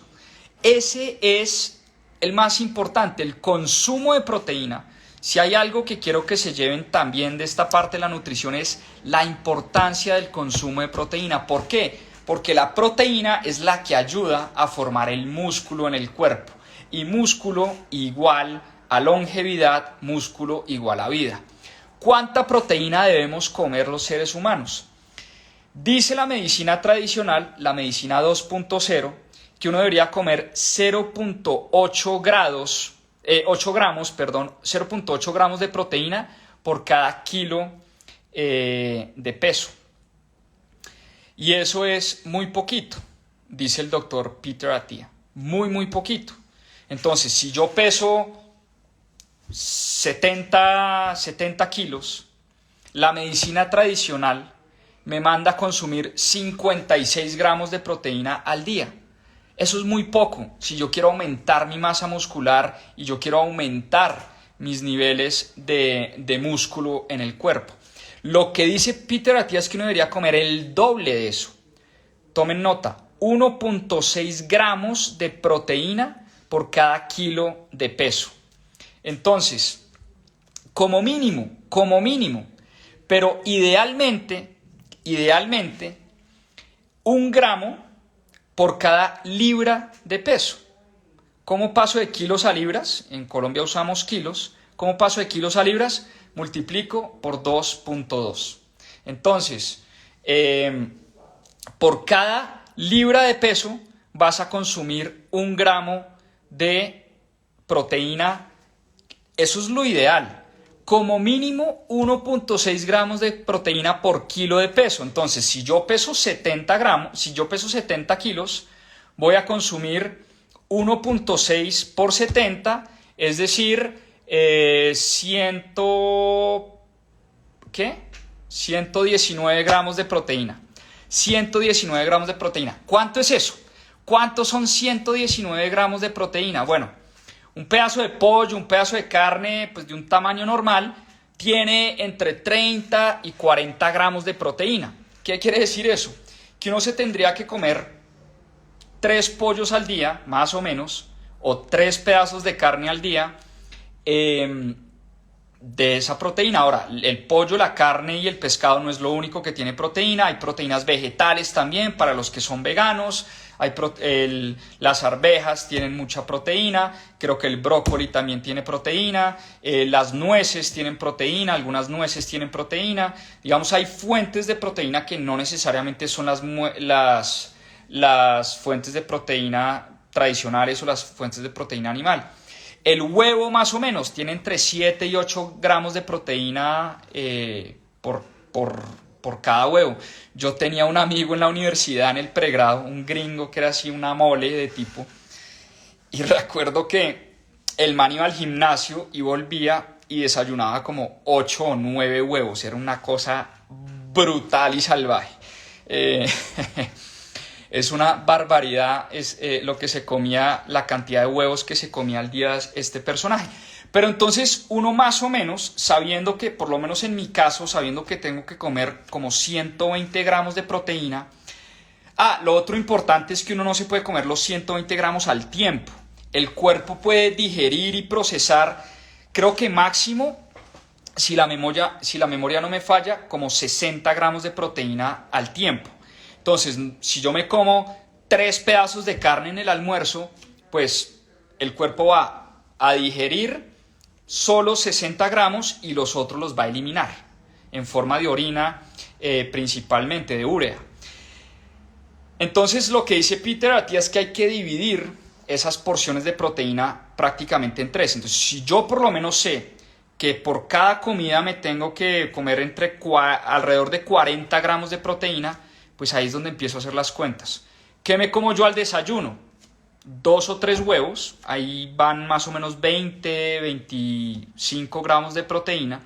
Ese es el más importante, el consumo de proteína. Si hay algo que quiero que se lleven también de esta parte de la nutrición es la importancia del consumo de proteína. ¿Por qué? Porque la proteína es la que ayuda a formar el músculo en el cuerpo. Y músculo igual a longevidad, músculo igual a vida. ¿Cuánta proteína debemos comer los seres humanos? Dice la medicina tradicional, la medicina 2.0, que uno debería comer 0.8 gramos de proteína por cada kilo de peso. Y eso es muy poquito, dice el doctor Peter Attia. Muy poquito. Entonces, si yo peso 70 kilos, la medicina tradicional me manda a consumir 56 gramos de proteína al día. Eso es muy poco. Si yo quiero aumentar mi masa muscular y yo quiero aumentar mis niveles de músculo en el cuerpo. Lo que dice Peter Attia es que uno debería comer el doble de eso. Tomen nota, 1.6 gramos de proteína por cada kilo de peso. Entonces, como mínimo, pero idealmente, 1 gramo por cada libra de peso. ¿Cómo paso de kilos a libras? En Colombia usamos kilos. ¿Cómo paso de kilos a libras? Multiplico por 2.2. Entonces, por cada libra de peso vas a consumir 1 gramo de proteína. Eso es lo ideal. como mínimo 1.6 gramos de proteína por kilo de peso. Entonces, si yo peso 70 kilos, voy a consumir 1.6 por 70, es decir, 119 gramos de proteína. 119 gramos de proteína. ¿Cuánto es eso? ¿Cuántos son 119 gramos de proteína? Bueno, un pedazo de pollo, un pedazo de carne, pues de un tamaño normal, tiene entre 30 y 40 gramos de proteína. ¿Qué quiere decir eso? Que uno se tendría que comer 3 pollos al día, más o menos, o 3 pedazos de carne al día, de esa proteína. Ahora, el pollo, la carne y el pescado no es lo único que tiene proteína. Hay proteínas vegetales también para los que son veganos. Las arvejas tienen mucha proteína. Creo que el brócoli también tiene proteína. Las nueces tienen proteína. Algunas nueces tienen proteína. Digamos, hay fuentes de proteína que no necesariamente son las fuentes de proteína tradicionales o las fuentes de proteína animal. El huevo más o menos tiene entre 7 y 8 gramos de proteína por cada huevo. Yo tenía un amigo en la universidad, en el pregrado, un gringo que era así una mole de tipo. Y recuerdo que el man iba al gimnasio y volvía y desayunaba como 8 o 9 huevos. Era una cosa brutal y salvaje. Es una barbaridad lo que se comía, la cantidad de huevos que se comía al día este personaje. Pero entonces uno más o menos, sabiendo que, por lo menos en mi caso, sabiendo que tengo que comer como 120 gramos de proteína. Lo otro importante es que uno no se puede comer los 120 gramos al tiempo. El cuerpo puede digerir y procesar, creo que máximo, si la memoria no me falla, como 60 gramos de proteína al tiempo. Entonces, si yo me como 3 pedazos de carne en el almuerzo, pues el cuerpo va a digerir solo 60 gramos y los otros los va a eliminar en forma de orina, principalmente de urea. Entonces, lo que dice Peter Attia es que hay que dividir esas porciones de proteína prácticamente en 3. Entonces, si yo por lo menos sé que por cada comida me tengo que comer alrededor de 40 gramos de proteína, pues ahí es donde empiezo a hacer las cuentas. ¿Qué me como yo al desayuno? 2 o 3 huevos, ahí van más o menos 25 gramos de proteína.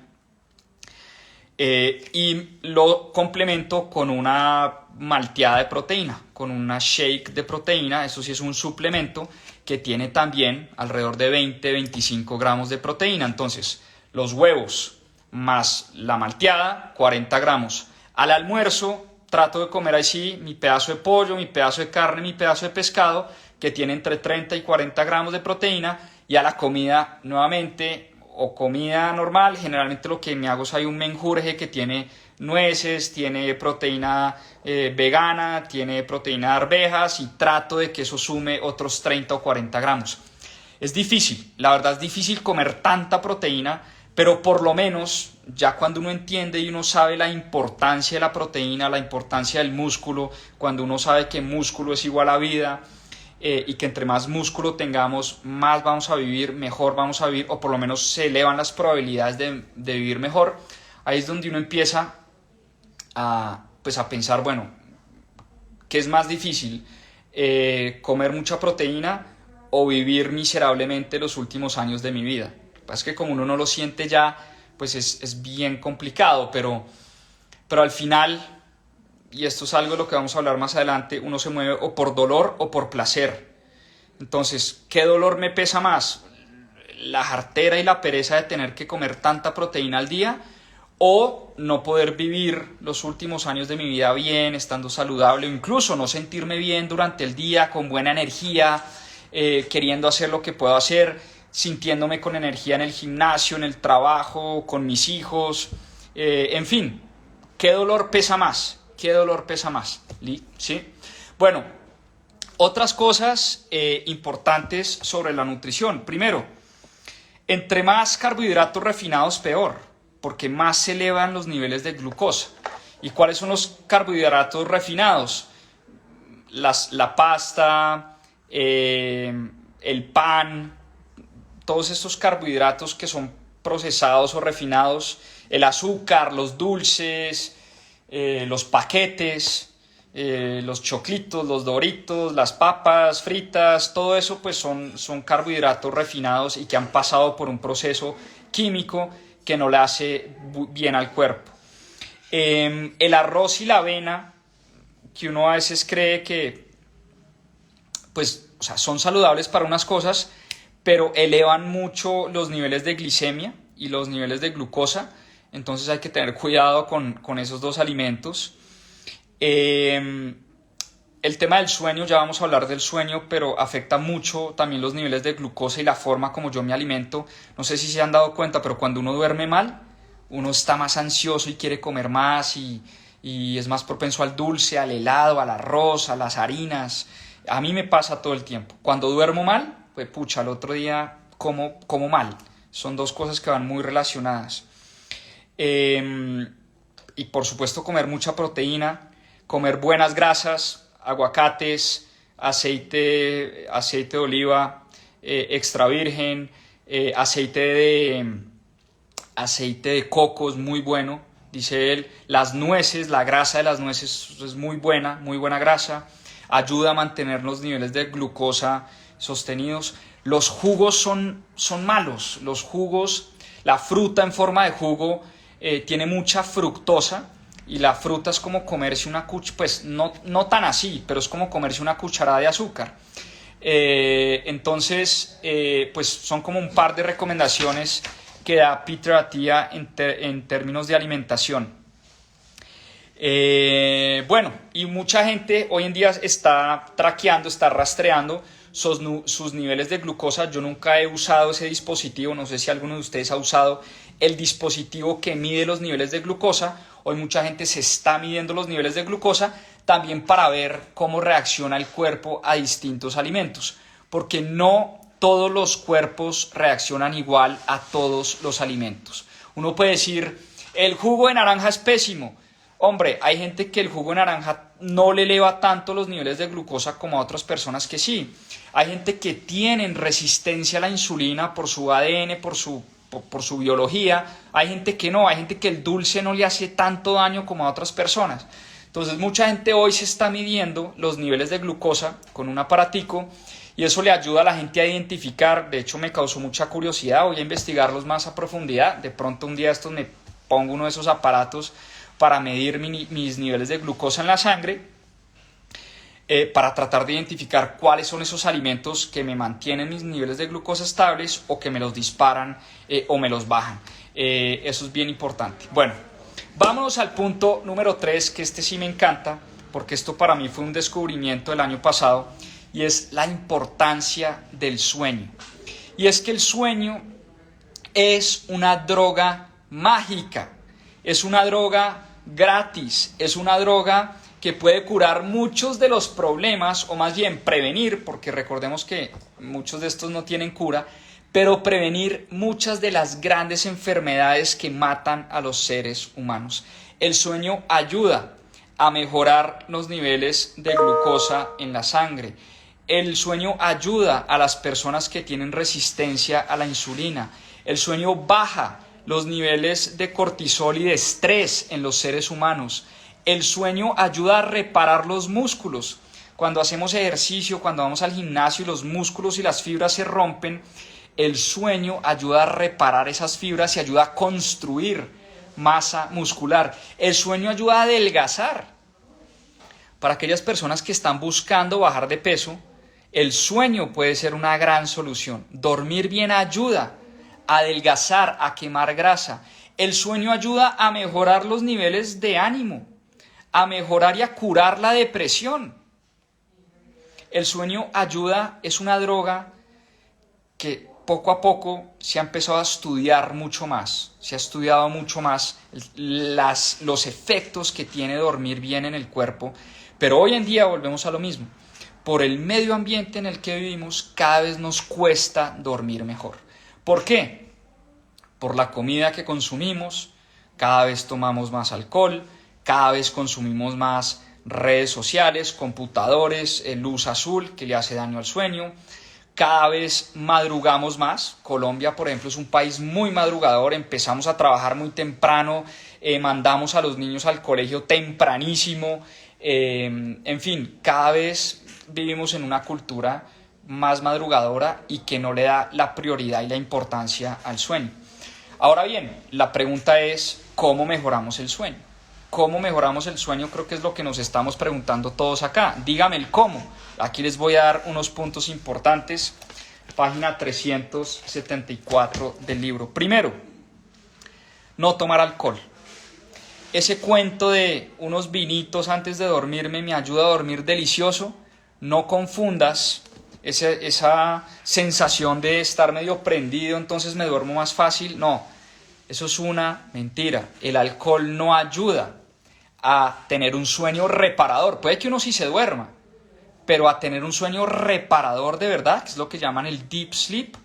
Y lo complemento con una malteada de proteína, con una shake de proteína. Eso sí es un suplemento que tiene también alrededor de 20-25 gramos de proteína. Entonces, los huevos más la malteada, 40 gramos. Al almuerzo trato de comer así mi pedazo de pollo, mi pedazo de carne, mi pedazo de pescado, que tiene entre 30 y 40 gramos de proteína. Y a la comida, nuevamente, o comida normal, generalmente lo que me hago es hay un menjurje que tiene nueces, tiene proteína vegana, tiene proteína de arvejas, y trato de que eso sume otros 30 o 40 gramos. Es difícil, la verdad es difícil comer tanta proteína, pero por lo menos ya cuando uno entiende y uno sabe la importancia de la proteína, la importancia del músculo, cuando uno sabe que músculo es igual a vida, y que entre más músculo tengamos, más vamos a vivir, mejor vamos a vivir, o por lo menos se elevan las probabilidades de vivir mejor. Ahí es donde uno empieza a pensar, bueno, ¿qué es más difícil? ¿Comer mucha proteína o vivir miserablemente los últimos años de mi vida? Es que como uno no lo siente ya, pues es bien complicado, pero al final, y esto es algo de lo que vamos a hablar más adelante, uno se mueve o por dolor o por placer. Entonces, ¿qué dolor me pesa más? ¿La jartera y la pereza de tener que comer tanta proteína al día? ¿O no poder vivir los últimos años de mi vida bien, estando saludable, o incluso no sentirme bien durante el día, con buena energía, queriendo hacer lo que puedo hacer, sintiéndome con energía en el gimnasio, en el trabajo, con mis hijos, en fin, ¿qué dolor pesa más? ¿Qué dolor pesa más? ¿Sí? Bueno, otras cosas importantes sobre la nutrición. Primero, entre más carbohidratos refinados, peor, porque más se elevan los niveles de glucosa. ¿Y cuáles son los carbohidratos refinados? La pasta, el pan, todos estos carbohidratos que son procesados o refinados, el azúcar, los dulces, los paquetes, los choclitos, los doritos, las papas fritas, todo eso pues son carbohidratos refinados y que han pasado por un proceso químico que no le hace bien al cuerpo. El arroz y la avena, que uno a veces cree que pues, o sea, son saludables para unas cosas, pero elevan mucho los niveles de glicemia y los niveles de glucosa, entonces hay que tener cuidado con esos dos alimentos. El tema del sueño, ya vamos a hablar del sueño, pero afecta mucho también los niveles de glucosa y la forma como yo me alimento. No sé si se han dado cuenta, pero cuando uno duerme mal, uno está más ansioso y quiere comer más y es más propenso al dulce, al helado, al arroz, a las harinas. A mí me pasa todo el tiempo. Cuando duermo mal, pues pucha, al otro día como mal. Son dos cosas que van muy relacionadas. Y por supuesto comer mucha proteína, comer buenas grasas, aguacates, aceite de oliva extra virgen, aceite de coco es muy bueno, dice él. Las nueces, la grasa de las nueces es muy buena grasa, ayuda a mantener los niveles de glucosa sostenidos. Los jugos son malos, los jugos, la fruta en forma de jugo tiene mucha fructosa, y la fruta es como comerse una cucharada, pues no tan así, pero es como comerse una cucharada de azúcar. Entonces, pues son como un par de recomendaciones que da Peter Attia en términos de alimentación. Bueno, y mucha gente hoy en día está traqueando, está rastreando sus niveles de glucosa. Yo nunca he usado ese dispositivo, no sé si alguno de ustedes ha usado el dispositivo que mide los niveles de glucosa. Hoy mucha gente se está midiendo los niveles de glucosa también para ver cómo reacciona el cuerpo a distintos alimentos, porque no todos los cuerpos reaccionan igual a todos los alimentos. Uno puede decir, el jugo de naranja es pésimo. Hombre, hay gente que el jugo de naranja no le eleva tanto los niveles de glucosa como a otras personas que sí. Hay gente que tienen resistencia a la insulina por su ADN, por su biología. Hay gente que no, hay gente que el dulce no le hace tanto daño como a otras personas. Entonces mucha gente hoy se está midiendo los niveles de glucosa con un aparatico y eso le ayuda a la gente a identificar. De hecho me causó mucha curiosidad, voy a investigarlos más a profundidad. De pronto un día estos me pongo uno de esos aparatos para medir mis niveles de glucosa en la sangre, para tratar de identificar cuáles son esos alimentos que me mantienen mis niveles de glucosa estables o que me los disparan o me los bajan. Eso es bien importante. Bueno, vámonos al punto número 3, que este sí me encanta, porque esto para mí fue un descubrimiento del año pasado, y es la importancia del sueño. Y es que el sueño es una droga mágica, es una droga gratis, es una droga que puede curar muchos de los problemas, o más bien prevenir, porque recordemos que muchos de estos no tienen cura, pero prevenir muchas de las grandes enfermedades que matan a los seres humanos. El sueño ayuda a mejorar los niveles de glucosa en la sangre. El sueño ayuda a las personas que tienen resistencia a la insulina. El sueño baja los niveles de cortisol y de estrés en los seres humanos. El sueño ayuda a reparar los músculos. Cuando hacemos ejercicio, cuando vamos al gimnasio y los músculos y las fibras se rompen, el sueño ayuda a reparar esas fibras y ayuda a construir masa muscular. El sueño ayuda a adelgazar. Para aquellas personas que están buscando bajar de peso, el sueño puede ser una gran solución. Dormir bien ayuda a adelgazar, a quemar grasa. El sueño ayuda a mejorar los niveles de ánimo, a mejorar y a curar la depresión. El sueño ayuda, es una droga que poco a poco se ha empezado a estudiar mucho más. Se ha estudiado mucho más los efectos que tiene dormir bien en el cuerpo. Pero hoy en día volvemos a lo mismo. Por el medio ambiente en el que vivimos, cada vez nos cuesta dormir mejor. ¿Por qué? Por la comida que consumimos, cada vez tomamos más alcohol, cada vez consumimos más redes sociales, computadores, luz azul que le hace daño al sueño, cada vez madrugamos más. Colombia, por ejemplo, es un país muy madrugador, empezamos a trabajar muy temprano, mandamos a los niños al colegio tempranísimo, en fin, cada vez vivimos en una cultura más madrugadora y que no le da la prioridad y la importancia al sueño. Ahora bien, la pregunta es, ¿cómo mejoramos el sueño? ¿Cómo mejoramos el sueño? Creo que es lo que nos estamos preguntando todos acá. Dígame el cómo. Aquí les voy a dar unos puntos importantes. Página 374 del libro. Primero, no tomar alcohol. Ese cuento de unos vinitos antes de dormirme me ayuda a dormir delicioso. No confundas esa sensación de estar medio prendido, entonces me duermo más fácil. No, eso es una mentira. El alcohol no ayuda a tener un sueño reparador. Puede que uno sí se duerma, pero a tener un sueño reparador de verdad, que es lo que llaman el deep sleep,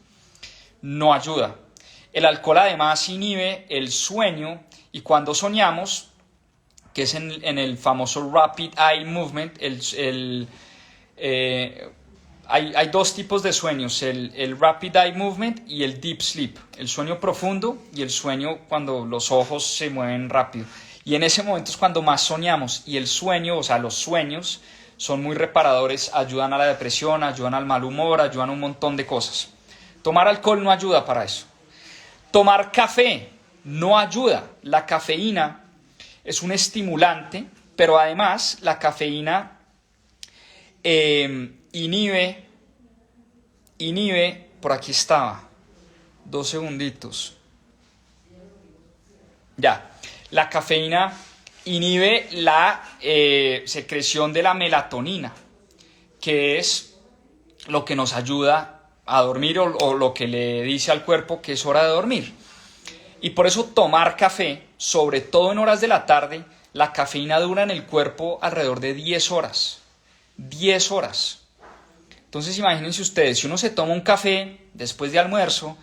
no ayuda. El alcohol además inhibe el sueño y cuando soñamos, que es en el famoso rapid eye movement, hay dos tipos de sueños, el rapid eye movement y el deep sleep, el sueño profundo y el sueño cuando los ojos se mueven rápido. Y en ese momento es cuando más soñamos y el sueño, o sea, los sueños son muy reparadores, ayudan a la depresión, ayudan al mal humor, ayudan a un montón de cosas. Tomar alcohol no ayuda para eso. Tomar café no ayuda. La cafeína es un estimulante, pero además la cafeína inhibe, por aquí estaba, 2 segunditos. Ya, la cafeína inhibe la secreción de la melatonina, que es lo que nos ayuda a dormir o lo que le dice al cuerpo que es hora de dormir. Y por eso tomar café, sobre todo en horas de la tarde, la cafeína dura en el cuerpo alrededor de 10 horas. 10 horas. Entonces imagínense ustedes, si uno se toma un café después de almuerzo,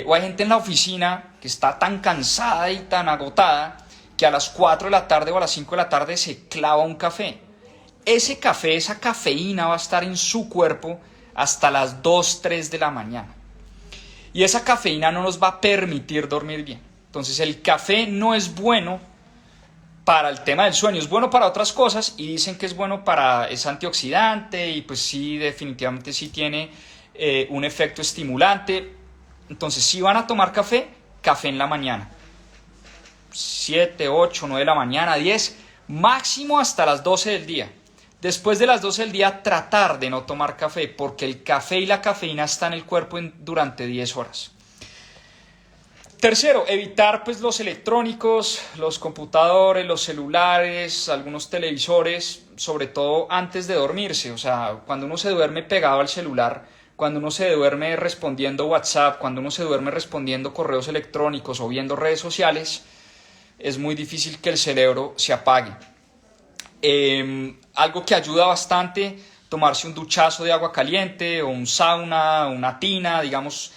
o hay gente en la oficina que está tan cansada y tan agotada que a las 4 de la tarde o a las 5 de la tarde se clava un café. Ese café, esa cafeína va a estar en su cuerpo hasta las 2, 3 de la mañana. Y esa cafeína no nos va a permitir dormir bien. Entonces el café no es bueno para el tema del sueño, es bueno para otras cosas y dicen que es bueno es antioxidante y pues sí, definitivamente sí tiene un efecto estimulante. Entonces si van a tomar café, café en la mañana. 7, 8, 9 de la mañana, 10, máximo hasta las 12 del día. Después de las 12 del día, tratar de no tomar café, porque el café y la cafeína están en el cuerpo durante 10 horas. Tercero, evitar pues los electrónicos, los computadores, los celulares, algunos televisores, sobre todo antes de dormirse. O sea, cuando uno se duerme pegado al celular, cuando uno se duerme respondiendo WhatsApp, cuando uno se duerme respondiendo correos electrónicos o viendo redes sociales, es muy difícil que el cerebro se apague. Algo que ayuda bastante, tomarse un duchazo de agua caliente o un sauna, una tina, digamos,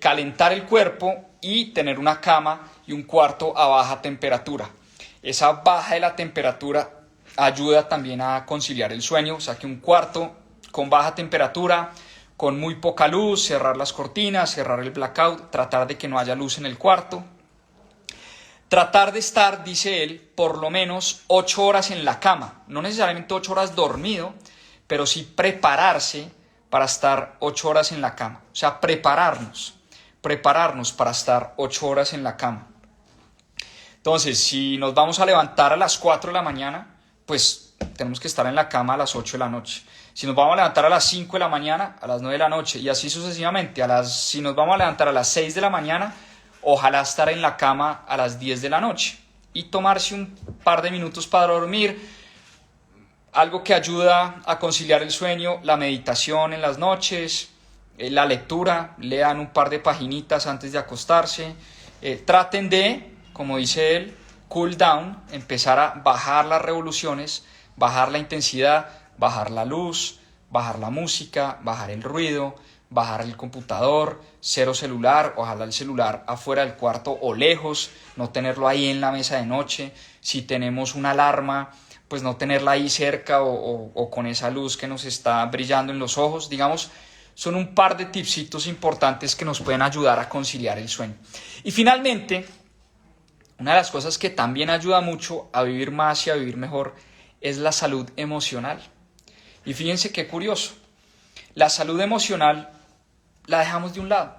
calentar el cuerpo y tener una cama y un cuarto a baja temperatura. Esa baja de la temperatura ayuda también a conciliar el sueño, o sea que un cuarto con baja temperatura, con muy poca luz, cerrar las cortinas, cerrar el blackout, tratar de que no haya luz en el cuarto. Tratar de estar, dice él, por lo menos 8 horas en la cama, no necesariamente 8 horas dormido, pero sí prepararse para estar 8 horas en la cama, o sea, prepararnos para estar 8 horas en la cama. Entonces, si nos vamos a levantar a las 4 de la mañana, pues tenemos que estar en la cama a las 8 de la noche. Si nos vamos a levantar a las 5 de la mañana, a las 9 de la noche, y así sucesivamente. Si nos vamos a levantar a las 6 de la mañana, ojalá estar en la cama a las 10 de la noche y tomarse un par de minutos para dormir. Algo que ayuda a conciliar el sueño, la meditación en las noches, la lectura, lean un par de paginitas antes de acostarse. Traten de, como dice él, cool down, empezar a bajar las revoluciones, bajar la intensidad, bajar la luz, bajar la música, bajar el ruido, bajar el computador, cero celular, ojalá el celular afuera del cuarto o lejos, no tenerlo ahí en la mesa de noche. Si tenemos una alarma, pues no tenerla ahí cerca o con esa luz que nos está brillando en los ojos. Digamos, son un par de tipsitos importantes que nos pueden ayudar a conciliar el sueño. Y finalmente, una de las cosas que también ayuda mucho a vivir más y a vivir mejor es la salud emocional. Y fíjense qué curioso, la salud emocional la dejamos de un lado,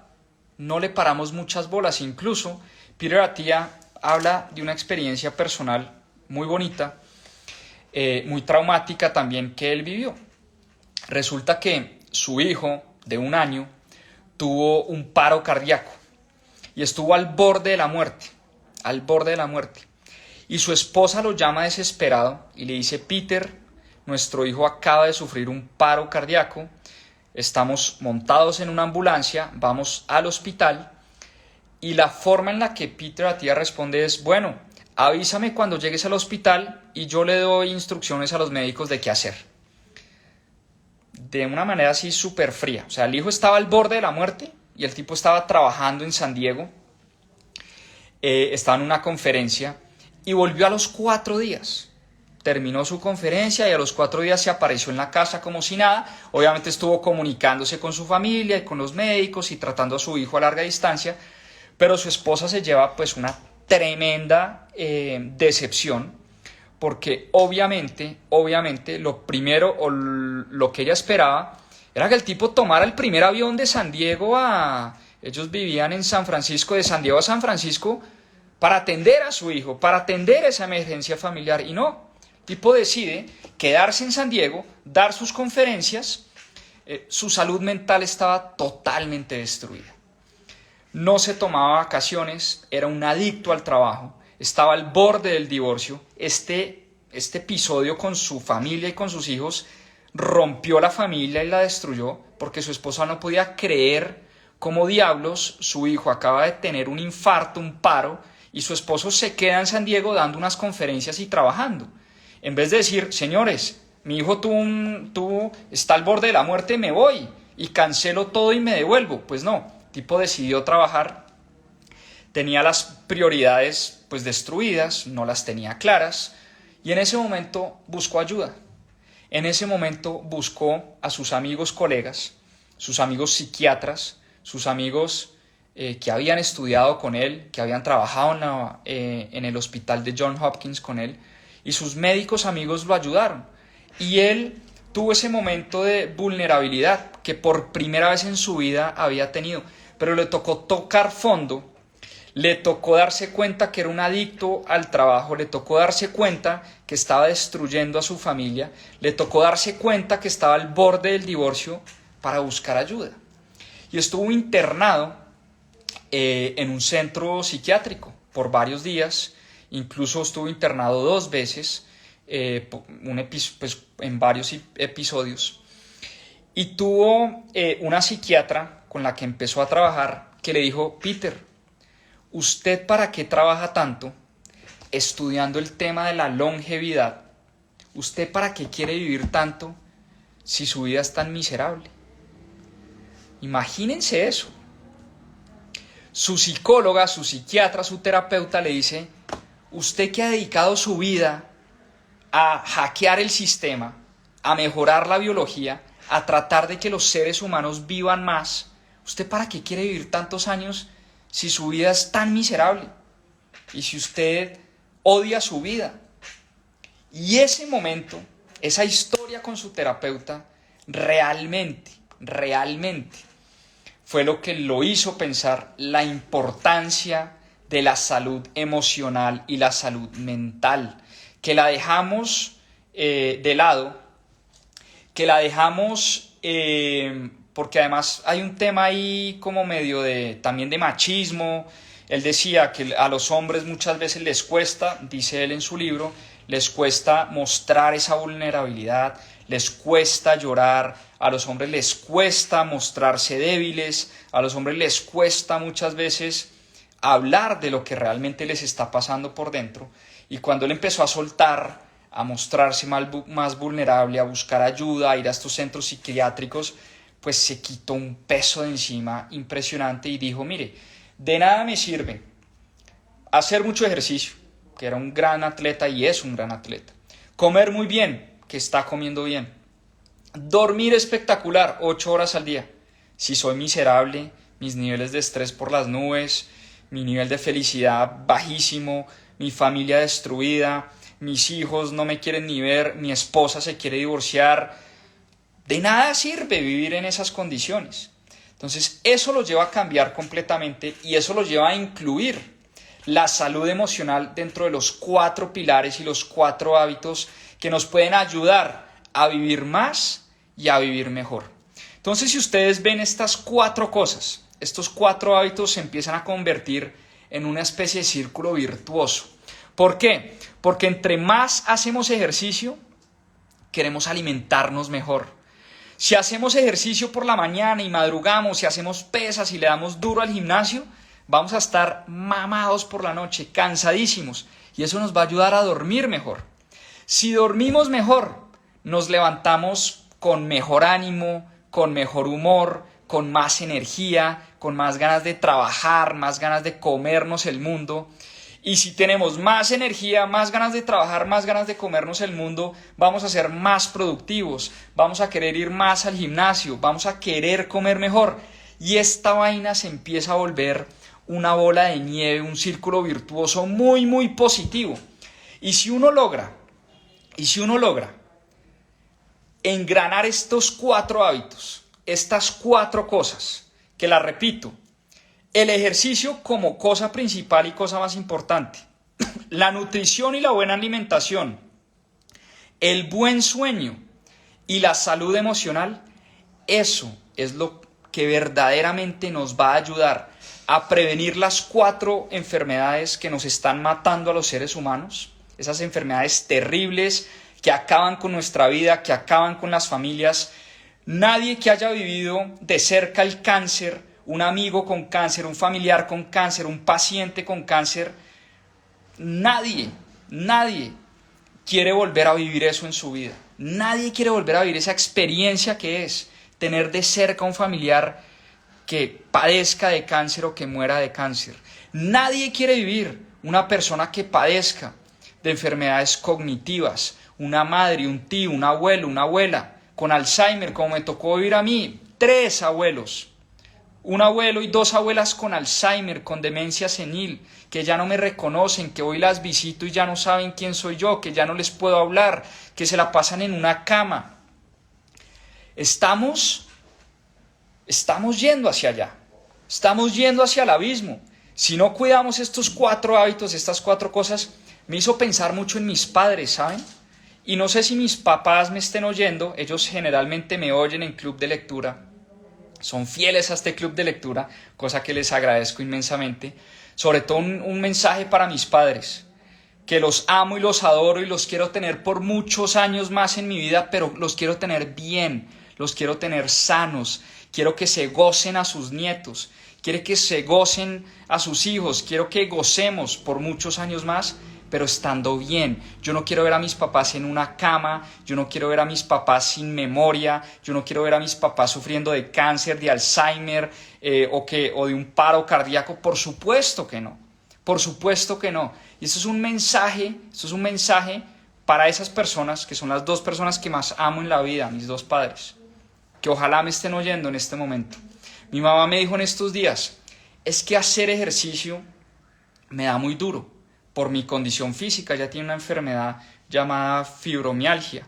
no le paramos muchas bolas. Incluso Peter Attia habla de una experiencia personal muy bonita, muy traumática también, que él vivió. Resulta que su hijo de 1 año tuvo un paro cardíaco y estuvo al borde de la muerte, Y su esposa lo llama desesperado y le dice: Peter, nuestro hijo acaba de sufrir un paro cardíaco, estamos montados en una ambulancia, vamos al hospital. Y la forma en la que Peter Attia responde es: bueno, avísame cuando llegues al hospital y yo le doy instrucciones a los médicos de qué hacer. De una manera así súper fría. O sea, el hijo estaba al borde de la muerte y el tipo estaba trabajando en San Diego, estaba en una conferencia y volvió a los 4 días. Terminó su conferencia y a los 4 días se apareció en la casa como si nada. Obviamente estuvo comunicándose con su familia y con los médicos y tratando a su hijo a larga distancia, pero su esposa se lleva pues una tremenda decepción, porque obviamente lo primero o lo que ella esperaba era que el tipo tomara el primer avión de San Diego ellos vivían en San Francisco, de San Diego a San Francisco, para atender a su hijo, para atender esa emergencia familiar. Y no, el tipo decide quedarse en San Diego, dar sus conferencias. Su salud mental estaba totalmente destruida. No se tomaba vacaciones, era un adicto al trabajo, estaba al borde del divorcio. Este episodio con su familia y con sus hijos rompió la familia y la destruyó, porque su esposa no podía creer cómo diablos su hijo acaba de tener un infarto, un paro, y su esposo se queda en San Diego dando unas conferencias y trabajando. En vez de decir: señores, mi hijo está al borde de la muerte, me voy y cancelo todo y me devuelvo. Pues no, el tipo decidió trabajar. Tenía las prioridades pues destruidas, no las tenía claras, y en ese momento buscó ayuda. En ese momento buscó a sus amigos colegas, sus amigos psiquiatras, sus amigos que habían estudiado con él, que habían trabajado en el hospital de Johns Hopkins con él, y sus médicos amigos lo ayudaron. Y él tuvo ese momento de vulnerabilidad que por primera vez en su vida había tenido, pero le tocó tocar fondo. Le tocó darse cuenta que era un adicto al trabajo, le tocó darse cuenta que estaba destruyendo a su familia, le tocó darse cuenta que estaba al borde del divorcio para buscar ayuda. Y estuvo internado en un centro psiquiátrico por varios días, incluso estuvo internado 2 veces, en varios episodios. Y tuvo una psiquiatra con la que empezó a trabajar que le dijo: Peter, ¿usted para qué trabaja tanto estudiando el tema de la longevidad? ¿Usted para qué quiere vivir tanto si su vida es tan miserable? Imagínense eso. Su psicóloga, su psiquiatra, su terapeuta le dice: usted que ha dedicado su vida a hackear el sistema, a mejorar la biología, a tratar de que los seres humanos vivan más, ¿usted para qué quiere vivir tantos años si su vida es tan miserable? Y si usted odia su vida. Y ese momento, esa historia con su terapeuta, realmente fue lo que lo hizo pensar la importancia de la salud emocional y la salud mental, que la dejamos de lado, que la dejamos porque además hay un tema ahí como medio también de machismo. Él decía que a los hombres muchas veces les cuesta, dice él en su libro, les cuesta mostrar esa vulnerabilidad, les cuesta llorar, a los hombres les cuesta mostrarse débiles, a los hombres les cuesta muchas veces hablar de lo que realmente les está pasando por dentro. Y cuando él empezó a soltar, a mostrarse más vulnerable, a buscar ayuda, a ir a estos centros psiquiátricos, pues se quitó un peso de encima impresionante y dijo: mire, de nada me sirve hacer mucho ejercicio, que era un gran atleta y es un gran atleta, comer muy bien, que está comiendo bien, dormir espectacular, 8 horas al día, si soy miserable, mis niveles de estrés por las nubes, mi nivel de felicidad bajísimo, mi familia destruida, mis hijos no me quieren ni ver, mi esposa se quiere divorciar, de nada sirve vivir en esas condiciones. Entonces eso lo lleva a cambiar completamente y eso lo lleva a incluir la salud emocional dentro de los 4 pilares y los 4 hábitos que nos pueden ayudar a vivir más y a vivir mejor. Entonces, si ustedes ven estas 4 cosas, estos 4 hábitos se empiezan a convertir en una especie de círculo virtuoso. ¿Por qué? Porque entre más hacemos ejercicio, queremos alimentarnos mejor. Si hacemos ejercicio por la mañana y madrugamos, si hacemos pesas y le damos duro al gimnasio, vamos a estar mamados por la noche, cansadísimos, y eso nos va a ayudar a dormir mejor. Si dormimos mejor, nos levantamos con mejor ánimo, con mejor humor, con más energía, con más ganas de trabajar, más ganas de comernos el mundo. Y si tenemos más energía, más ganas de trabajar, más ganas de comernos el mundo, vamos a ser más productivos, vamos a querer ir más al gimnasio, vamos a querer comer mejor. Y esta vaina se empieza a volver una bola de nieve, un círculo virtuoso muy, muy positivo. Y si uno logra engranar estos 4 hábitos, estas 4 cosas, que las repito, el ejercicio como cosa principal y cosa más importante, la nutrición y la buena alimentación, el buen sueño y la salud emocional, eso es lo que verdaderamente nos va a ayudar a prevenir las 4 enfermedades que nos están matando a los seres humanos, esas enfermedades terribles que acaban con nuestra vida, que acaban con las familias. Nadie que haya vivido de cerca el cáncer, un amigo con cáncer, un familiar con cáncer, un paciente con cáncer, nadie quiere volver a vivir eso en su vida. Nadie quiere volver a vivir esa experiencia que es tener de cerca a un familiar que padezca de cáncer o que muera de cáncer. Nadie quiere vivir una persona que padezca de enfermedades cognitivas, una madre, un tío, un abuelo, una abuela con Alzheimer, como me tocó vivir a mí, 3 abuelos, un abuelo y 2 abuelas con Alzheimer, con demencia senil, que ya no me reconocen, que hoy las visito y ya no saben quién soy yo, que ya no les puedo hablar, que se la pasan en una cama. Estamos yendo hacia allá, estamos yendo hacia el abismo. Si no cuidamos estos 4 hábitos, estas 4 cosas, me hizo pensar mucho en mis padres, ¿saben? Y no sé si mis papás me estén oyendo, ellos generalmente me oyen en club de lectura, son fieles a este club de lectura, cosa que les agradezco inmensamente. Sobre todo un mensaje para mis padres, que los amo y los adoro y los quiero tener por muchos años más en mi vida, pero los quiero tener bien, los quiero tener sanos, quiero que se gocen a sus nietos, quiero que se gocen a sus hijos, quiero que gocemos por muchos años más, pero estando bien. Yo no quiero ver a mis papás en una cama, yo no quiero ver a mis papás sin memoria, yo no quiero ver a mis papás sufriendo de cáncer, de Alzheimer o de un paro cardíaco. Por supuesto que no, por supuesto que no. Y esto es un mensaje para esas personas, que son las 2 personas que más amo en la vida, mis 2 padres, que ojalá me estén oyendo en este momento. Mi mamá me dijo en estos días, es que hacer ejercicio me da muy duro. Por mi condición física, ella tiene una enfermedad llamada fibromialgia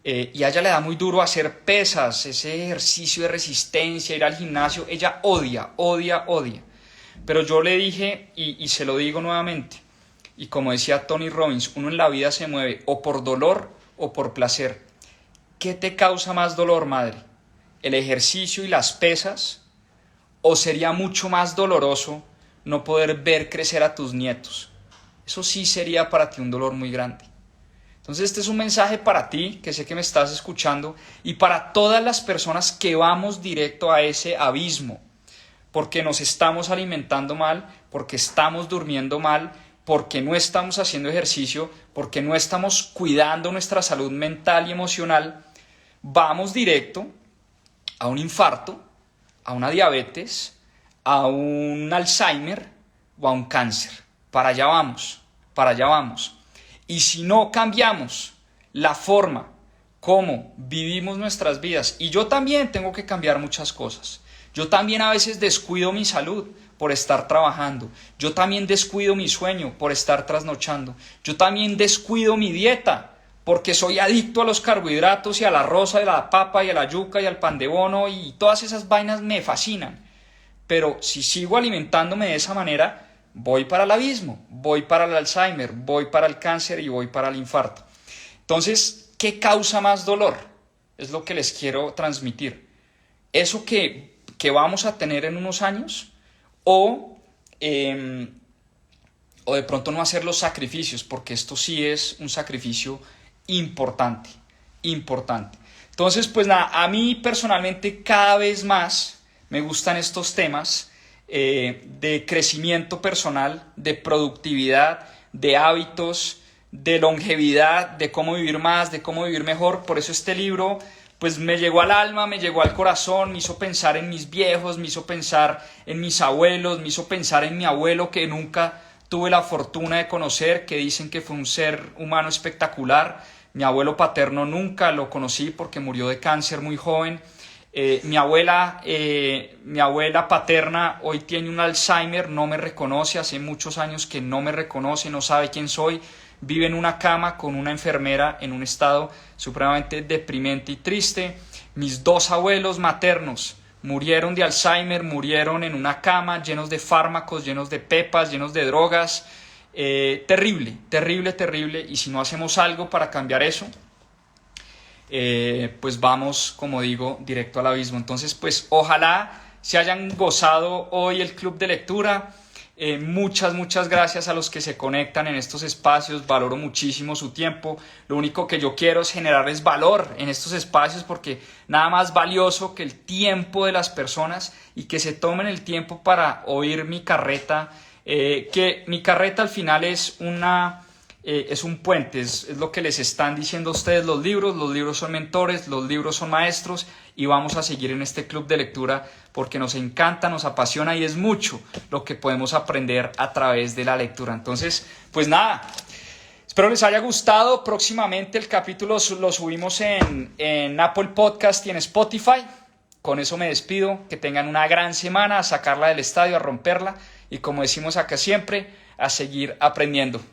y a ella le da muy duro hacer pesas, ese ejercicio de resistencia, ir al gimnasio. Ella odia, pero yo le dije y se lo digo nuevamente, y como decía Tony Robbins, uno en la vida se mueve o por dolor o por placer. ¿Qué te causa más dolor, madre? ¿El ejercicio y las pesas? ¿O sería mucho más doloroso no poder ver crecer a tus nietos? Eso sí sería para ti un dolor muy grande. Entonces este es un mensaje para ti, que sé que me estás escuchando, y para todas las personas que vamos directo a ese abismo, porque nos estamos alimentando mal, porque estamos durmiendo mal, porque no estamos haciendo ejercicio, porque no estamos cuidando nuestra salud mental y emocional. Vamos directo a un infarto, a una diabetes, a un Alzheimer o a un cáncer. Para allá vamos. Y si no cambiamos la forma como vivimos nuestras vidas, y yo también tengo que cambiar muchas cosas. Yo también a veces descuido mi salud por estar trabajando. Yo también descuido mi sueño por estar trasnochando. Yo también descuido mi dieta porque soy adicto a los carbohidratos y al arroz, a la papa y a la yuca y al pan de bono, y todas esas vainas me fascinan. Pero si sigo alimentándome de esa manera, voy para el abismo, voy para el Alzheimer, voy para el cáncer y voy para el infarto. Entonces, ¿qué causa más dolor? Es lo que les quiero transmitir. Eso que vamos a tener en unos años, o de pronto no hacer los sacrificios, porque esto sí es un sacrificio importante, importante. Entonces, pues nada, a mí personalmente cada vez más me gustan estos temas de crecimiento personal, de productividad, de hábitos, de longevidad, de cómo vivir más, de cómo vivir mejor. Por eso este libro pues me llegó al alma, me llegó al corazón, me hizo pensar en mis viejos, me hizo pensar en mis abuelos, me hizo pensar en mi abuelo que nunca tuve la fortuna de conocer, que dicen que fue un ser humano espectacular. Mi abuelo paterno nunca lo conocí porque murió de cáncer muy joven. Mi abuela paterna hoy tiene un Alzheimer, no me reconoce, hace muchos años que no me reconoce, no sabe quién soy. Vive en una cama con una enfermera en un estado supremamente deprimente y triste. Mis dos abuelos maternos murieron de Alzheimer, murieron en una cama, llenos de fármacos, llenos de pepas, llenos de drogas. Terrible, terrible, terrible. Y si no hacemos algo para cambiar eso, pues vamos, como digo, directo al abismo. Entonces, pues ojalá se hayan gozado hoy el club de lectura. Muchas gracias a los que se conectan en estos espacios, valoro muchísimo su tiempo. Lo único que yo quiero es generarles valor en estos espacios, porque nada más valioso que el tiempo de las personas y que se tomen el tiempo para oír mi carreta, que mi carreta al final es un puente, es lo que les están diciendo a ustedes los libros son mentores, los libros son maestros, y vamos a seguir en este club de lectura porque nos encanta, nos apasiona y es mucho lo que podemos aprender a través de la lectura. Entonces, pues nada, espero les haya gustado. Próximamente el capítulo lo subimos en Apple Podcast y en Spotify. Con eso me despido, que tengan una gran semana, a sacarla del estadio, a romperla, y como decimos acá siempre, a seguir aprendiendo.